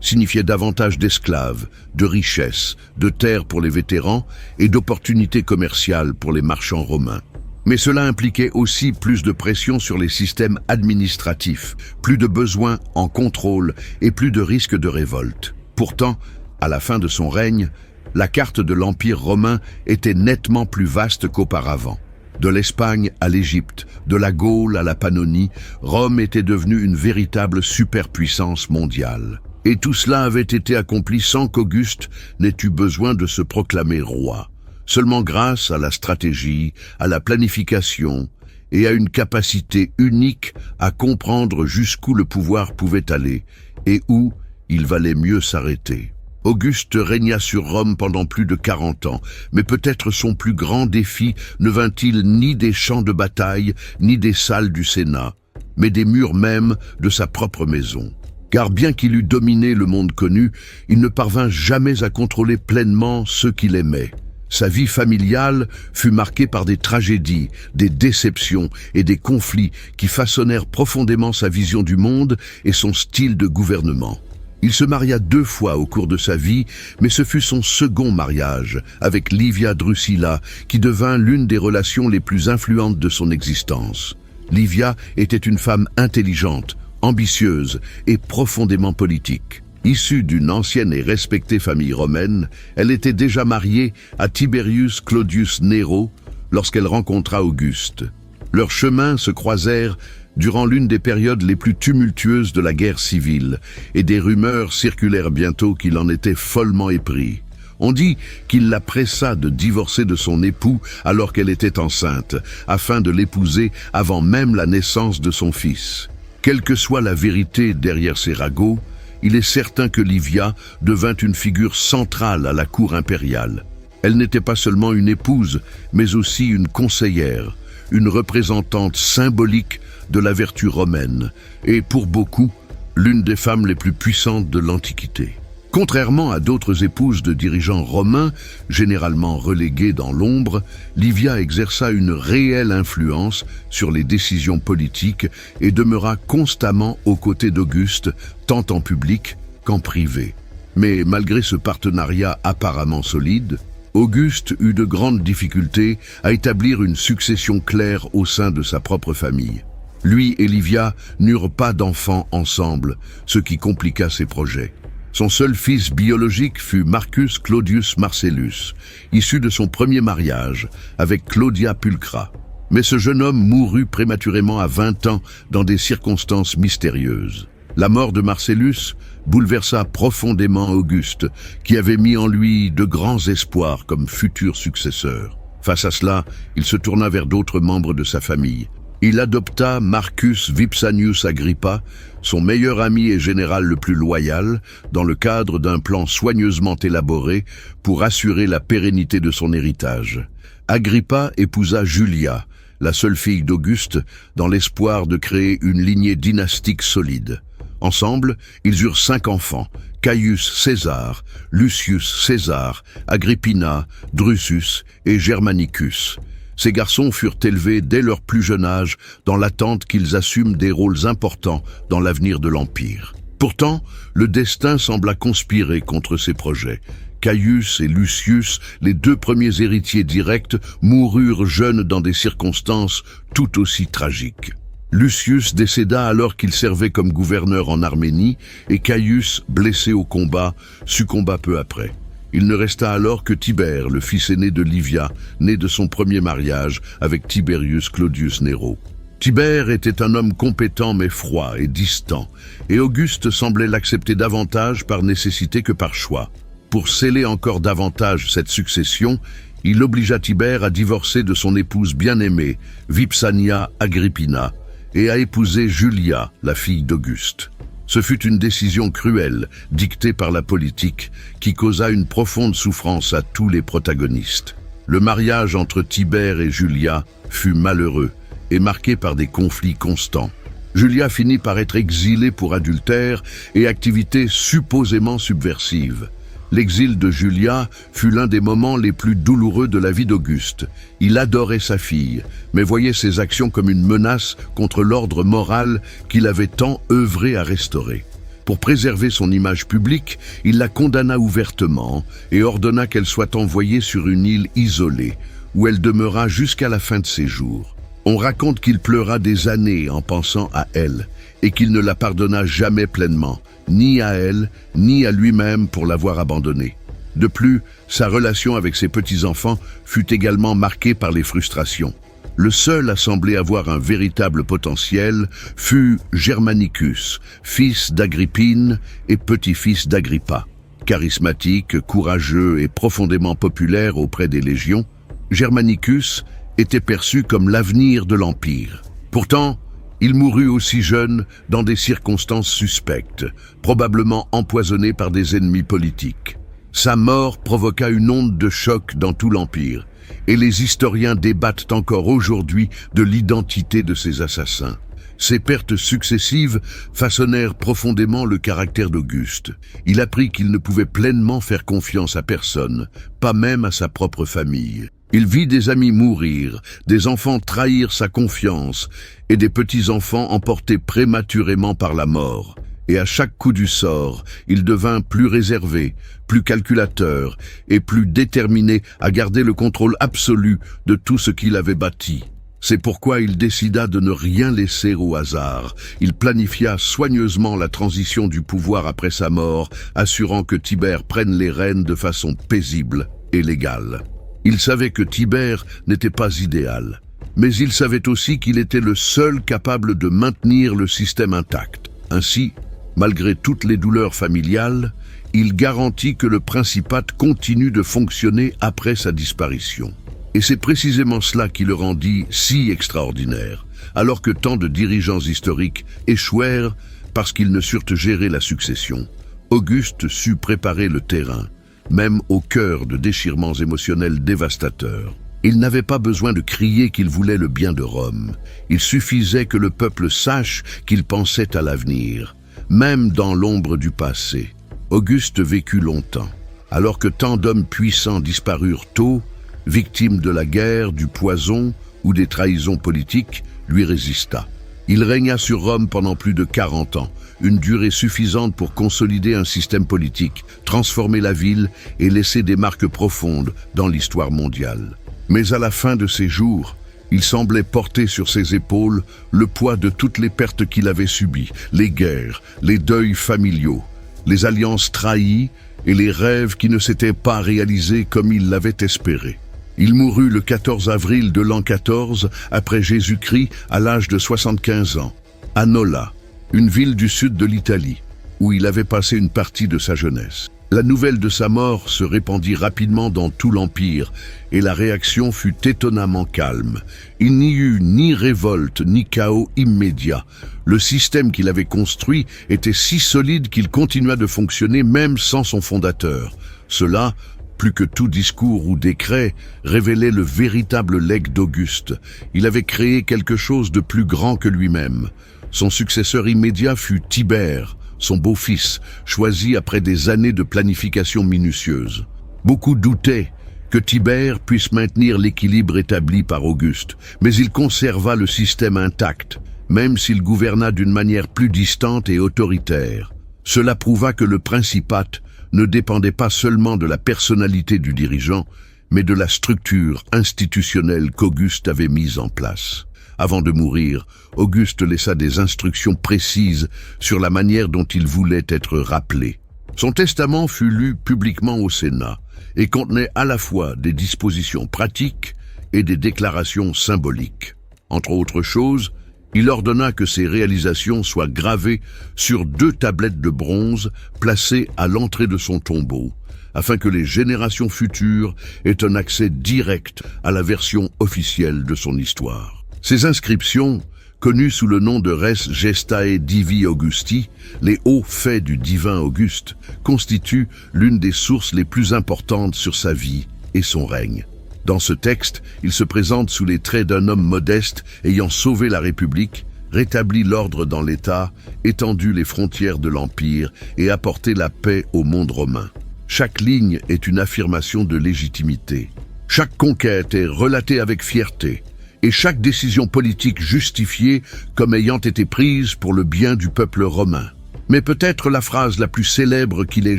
signifiait davantage d'esclaves, de richesses, de terres pour les vétérans et d'opportunités commerciales pour les marchands romains. Mais cela impliquait aussi plus de pression sur les systèmes administratifs, plus de besoins en contrôle et plus de risques de révolte. Pourtant, à la fin de son règne, la carte de l'Empire romain était nettement plus vaste qu'auparavant. De l'Espagne à l'Égypte, de la Gaule à la Pannonie, Rome était devenue une véritable superpuissance mondiale. Et tout cela avait été accompli sans qu'Auguste n'ait eu besoin de se proclamer roi. Seulement grâce à la stratégie, à la planification et à une capacité unique à comprendre jusqu'où le pouvoir pouvait aller et où il valait mieux s'arrêter. Auguste régna sur Rome pendant plus de 40 ans, mais peut-être son plus grand défi ne vint-il ni des champs de bataille, ni des salles du Sénat, mais des murs même de sa propre maison. Car bien qu'il eût dominé le monde connu, il ne parvint jamais à contrôler pleinement ceux qu'il aimait. Sa vie familiale fut marquée par des tragédies, des déceptions et des conflits qui façonnèrent profondément sa vision du monde et son style de gouvernement. Il se maria 2 fois au cours de sa vie, mais ce fut son second mariage, avec Livia Drusilla, qui devint l'une des relations les plus influentes de son existence. Livia était une femme intelligente, ambitieuse et profondément politique. Issue d'une ancienne et respectée famille romaine, elle était déjà mariée à Tiberius Claudius Nero lorsqu'elle rencontra Auguste. Leurs chemins se croisèrent durant l'une des périodes les plus tumultueuses de la guerre civile, et des rumeurs circulèrent bientôt qu'il en était follement épris. On dit qu'il la pressa de divorcer de son époux alors qu'elle était enceinte, afin de l'épouser avant même la naissance de son fils. Quelle que soit la vérité derrière ces ragots, il est certain que Livia devint une figure centrale à la cour impériale. Elle n'était pas seulement une épouse, mais aussi une conseillère, une représentante symbolique de la vertu romaine, et pour beaucoup, l'une des femmes les plus puissantes de l'Antiquité. Contrairement à d'autres épouses de dirigeants romains, généralement reléguées dans l'ombre, Livia exerça une réelle influence sur les décisions politiques et demeura constamment aux côtés d'Auguste, tant en public qu'en privé. Mais malgré ce partenariat apparemment solide, Auguste eut de grandes difficultés à établir une succession claire au sein de sa propre famille. Lui et Livia n'eurent pas d'enfants ensemble, ce qui compliqua ses projets. Son seul fils biologique fut Marcus Claudius Marcellus, issu de son premier mariage avec Claudia Pulchra. Mais ce jeune homme mourut prématurément à 20 ans dans des circonstances mystérieuses. La mort de Marcellus bouleversa profondément Auguste, qui avait mis en lui de grands espoirs comme futur successeur. Face à cela, il se tourna vers d'autres membres de sa famille. Il adopta Marcus Vipsanius Agrippa, son meilleur ami et général le plus loyal, dans le cadre d'un plan soigneusement élaboré pour assurer la pérennité de son héritage. Agrippa épousa Julia, la seule fille d'Auguste, dans l'espoir de créer une lignée dynastique solide. Ensemble, ils eurent 5 enfants, Caius César, Lucius César, Agrippina, Drusus et Germanicus. Ces garçons furent élevés dès leur plus jeune âge dans l'attente qu'ils assument des rôles importants dans l'avenir de l'Empire. Pourtant, le destin sembla conspirer contre ces projets. Caius et Lucius, les 2 premiers héritiers directs, moururent jeunes dans des circonstances tout aussi tragiques. Lucius décéda alors qu'il servait comme gouverneur en Arménie et Caius, blessé au combat, succomba peu après. Il ne resta alors que Tibère, le fils aîné de Livia, né de son premier mariage avec Tiberius Claudius Nero. Tibère était un homme compétent mais froid et distant, et Auguste semblait l'accepter davantage par nécessité que par choix. Pour sceller encore davantage cette succession, il obligea Tibère à divorcer de son épouse bien-aimée, Vipsania Agrippina, et à épouser Julia, la fille d'Auguste. Ce fut une décision cruelle, dictée par la politique, qui causa une profonde souffrance à tous les protagonistes. Le mariage entre Tibère et Julia fut malheureux et marqué par des conflits constants. Julia finit par être exilée pour adultère et activités supposément subversives. L'exil de Julia fut l'un des moments les plus douloureux de la vie d'Auguste. Il adorait sa fille, mais voyait ses actions comme une menace contre l'ordre moral qu'il avait tant œuvré à restaurer. Pour préserver son image publique, il la condamna ouvertement et ordonna qu'elle soit envoyée sur une île isolée, où elle demeura jusqu'à la fin de ses jours. On raconte qu'il pleura des années en pensant à elle, et qu'il ne la pardonna jamais pleinement, ni à elle, ni à lui-même pour l'avoir abandonnée. De plus, sa relation avec ses petits-enfants fut également marquée par les frustrations. Le seul à sembler avoir un véritable potentiel fut Germanicus, fils d'Agrippine et petit-fils d'Agrippa. Charismatique, courageux et profondément populaire auprès des légions, Germanicus était perçu comme l'avenir de l'Empire. Pourtant, il mourut aussi jeune dans des circonstances suspectes, probablement empoisonné par des ennemis politiques. Sa mort provoqua une onde de choc dans tout l'Empire, et les historiens débattent encore aujourd'hui de l'identité de ces assassins. Ces pertes successives façonnèrent profondément le caractère d'Auguste. Il apprit qu'il ne pouvait pleinement faire confiance à personne, pas même à sa propre famille. Il vit des amis mourir, des enfants trahir sa confiance et des petits-enfants emportés prématurément par la mort. Et à chaque coup du sort, il devint plus réservé, plus calculateur et plus déterminé à garder le contrôle absolu de tout ce qu'il avait bâti. C'est pourquoi il décida de ne rien laisser au hasard. Il planifia soigneusement la transition du pouvoir après sa mort, assurant que Tibère prenne les rênes de façon paisible et légale. Il savait que Tibère n'était pas idéal, mais il savait aussi qu'il était le seul capable de maintenir le système intact. Ainsi, malgré toutes les douleurs familiales, il garantit que le principat continue de fonctionner après sa disparition. Et c'est précisément cela qui le rendit si extraordinaire, alors que tant de dirigeants historiques échouèrent parce qu'ils ne surent gérer la succession. Auguste sut préparer le terrain, même au cœur de déchirements émotionnels dévastateurs. Il n'avait pas besoin de crier qu'il voulait le bien de Rome. Il suffisait que le peuple sache qu'il pensait à l'avenir, même dans l'ombre du passé. Auguste vécut longtemps, alors que tant d'hommes puissants disparurent tôt, victimes de la guerre, du poison ou des trahisons politiques, lui résista. Il régna sur Rome pendant plus de 40 ans, une durée suffisante pour consolider un système politique, transformer la ville et laisser des marques profondes dans l'histoire mondiale. Mais à la fin de ses jours, il semblait porter sur ses épaules le poids de toutes les pertes qu'il avait subies, les guerres, les deuils familiaux, les alliances trahies et les rêves qui ne s'étaient pas réalisés comme il l'avait espéré. Il mourut le 14 avril de l'an 14 après Jésus-Christ à l'âge de 75 ans, à Nola, une ville du sud de l'Italie, où il avait passé une partie de sa jeunesse. La nouvelle de sa mort se répandit rapidement dans tout l'Empire, et la réaction fut étonnamment calme. Il n'y eut ni révolte, ni chaos immédiat. Le système qu'il avait construit était si solide qu'il continua de fonctionner même sans son fondateur. Cela, plus que tout discours ou décret, révélait le véritable legs d'Auguste. Il avait créé quelque chose de plus grand que lui-même. Son successeur immédiat fut Tibère, son beau-fils, choisi après des années de planification minutieuse. Beaucoup doutaient que Tibère puisse maintenir l'équilibre établi par Auguste, mais il conserva le système intact, même s'il gouverna d'une manière plus distante et autoritaire. Cela prouva que le principat ne dépendait pas seulement de la personnalité du dirigeant, mais de la structure institutionnelle qu'Auguste avait mise en place. Avant de mourir, Auguste laissa des instructions précises sur la manière dont il voulait être rappelé. Son testament fut lu publiquement au Sénat et contenait à la fois des dispositions pratiques et des déclarations symboliques. Entre autres choses, il ordonna que ses réalisations soient gravées sur 2 tablettes de bronze placées à l'entrée de son tombeau, afin que les générations futures aient un accès direct à la version officielle de son histoire. Ces inscriptions, connues sous le nom de Res Gestae Divi Augusti, les hauts faits du divin Auguste, constituent l'une des sources les plus importantes sur sa vie et son règne. Dans ce texte, il se présente sous les traits d'un homme modeste ayant sauvé la République, rétabli l'ordre dans l'État, étendu les frontières de l'Empire et apporté la paix au monde romain. Chaque ligne est une affirmation de légitimité. Chaque conquête est relatée avec fierté, et chaque décision politique justifiée comme ayant été prise pour le bien du peuple romain. Mais peut-être la phrase la plus célèbre qu'il ait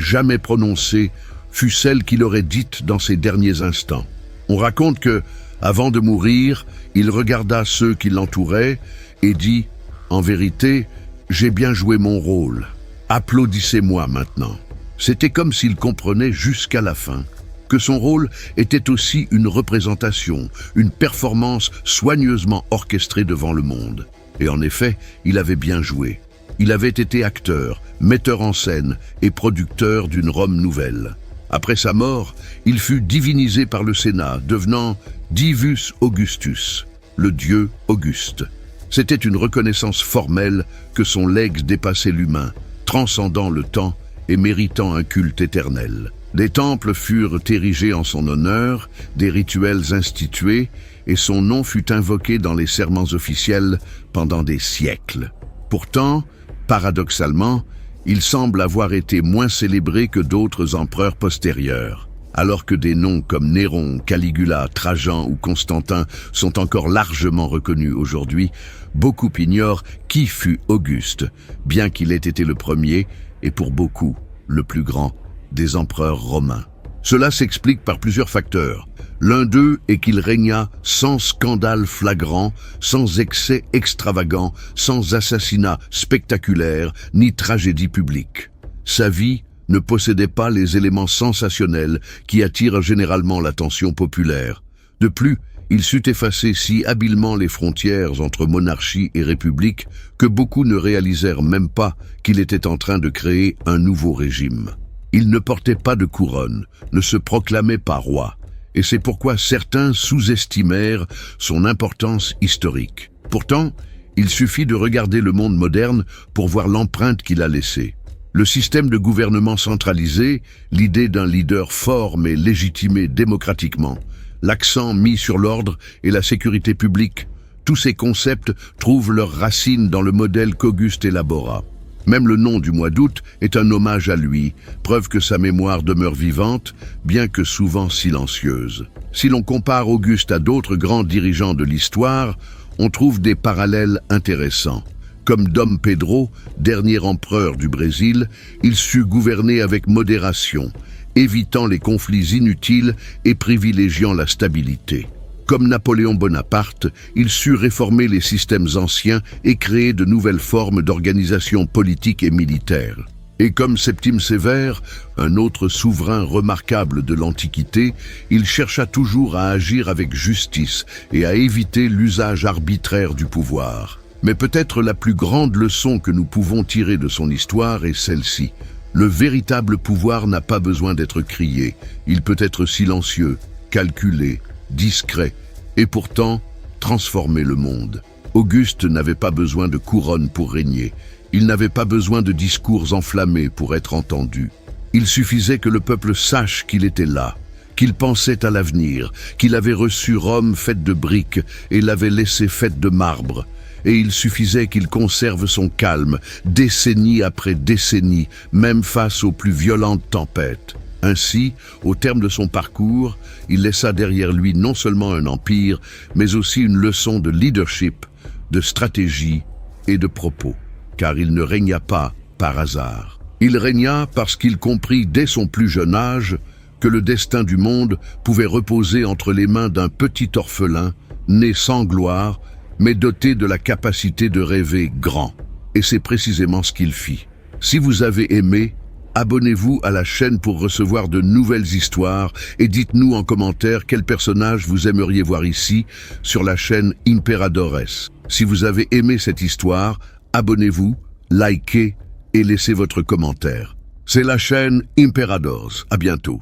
jamais prononcée fut celle qu'il aurait dite dans ses derniers instants. On raconte que, avant de mourir, il regarda ceux qui l'entouraient et dit « En vérité, j'ai bien joué mon rôle. Applaudissez-moi maintenant. » C'était comme s'il comprenait jusqu'à la fin que son rôle était aussi une représentation, une performance soigneusement orchestrée devant le monde. Et en effet, il avait bien joué. Il avait été acteur, metteur en scène et producteur d'une Rome nouvelle. Après sa mort, il fut divinisé par le Sénat, devenant Divus Augustus, le dieu Auguste. C'était une reconnaissance formelle que son legs dépassait l'humain, transcendant le temps et méritant un culte éternel. Des temples furent érigés en son honneur, des rituels institués, et son nom fut invoqué dans les serments officiels pendant des siècles. Pourtant, paradoxalement, il semble avoir été moins célébré que d'autres empereurs postérieurs. Alors que des noms comme Néron, Caligula, Trajan ou Constantin sont encore largement reconnus aujourd'hui, beaucoup ignorent qui fut Auguste, bien qu'il ait été le premier, et pour beaucoup, le plus grand, des empereurs romains. Cela s'explique par plusieurs facteurs. L'un d'eux est qu'il régna sans scandale flagrant, sans excès extravagant, sans assassinat spectaculaire, ni tragédie publique. Sa vie ne possédait pas les éléments sensationnels qui attirent généralement l'attention populaire. De plus, il sut effacer si habilement les frontières entre monarchie et république que beaucoup ne réalisèrent même pas qu'il était en train de créer un nouveau régime. Il ne portait pas de couronne, ne se proclamait pas roi, et c'est pourquoi certains sous-estimèrent son importance historique. Pourtant, il suffit de regarder le monde moderne pour voir l'empreinte qu'il a laissée. Le système de gouvernement centralisé, l'idée d'un leader fort mais légitimé démocratiquement, l'accent mis sur l'ordre et la sécurité publique, tous ces concepts trouvent leurs racines dans le modèle qu'Auguste élabora. Même le nom du mois d'août est un hommage à lui, preuve que sa mémoire demeure vivante, bien que souvent silencieuse. Si l'on compare Auguste à d'autres grands dirigeants de l'histoire, on trouve des parallèles intéressants. Comme Dom Pedro, dernier empereur du Brésil, il sut gouverner avec modération, évitant les conflits inutiles et privilégiant la stabilité. Comme Napoléon Bonaparte, il sut réformer les systèmes anciens et créer de nouvelles formes d'organisation politique et militaire. Et comme Septime Sévère, un autre souverain remarquable de l'Antiquité, il chercha toujours à agir avec justice et à éviter l'usage arbitraire du pouvoir. Mais peut-être la plus grande leçon que nous pouvons tirer de son histoire est celle-ci. Le véritable pouvoir n'a pas besoin d'être crié. Il peut être silencieux, calculé, discret, et pourtant transformer le monde. Auguste n'avait pas besoin de couronne pour régner. Il n'avait pas besoin de discours enflammés pour être entendu. Il suffisait que le peuple sache qu'il était là, qu'il pensait à l'avenir, qu'il avait reçu Rome faite de briques et l'avait laissée faite de marbre. Et il suffisait qu'il conserve son calme, décennie après décennie, même face aux plus violentes tempêtes. Ainsi, au terme de son parcours, il laissa derrière lui non seulement un empire, mais aussi une leçon de leadership, de stratégie et de propos. Car il ne régna pas par hasard. Il régna parce qu'il comprit dès son plus jeune âge que le destin du monde pouvait reposer entre les mains d'un petit orphelin, né sans gloire, mais doté de la capacité de rêver grand. Et c'est précisément ce qu'il fit. Si vous avez aimé, abonnez-vous à la chaîne pour recevoir de nouvelles histoires et dites-nous en commentaire quel personnage vous aimeriez voir ici sur la chaîne Imperadores. Si vous avez aimé cette histoire, abonnez-vous, likez et laissez votre commentaire. C'est la chaîne Imperadores. À bientôt.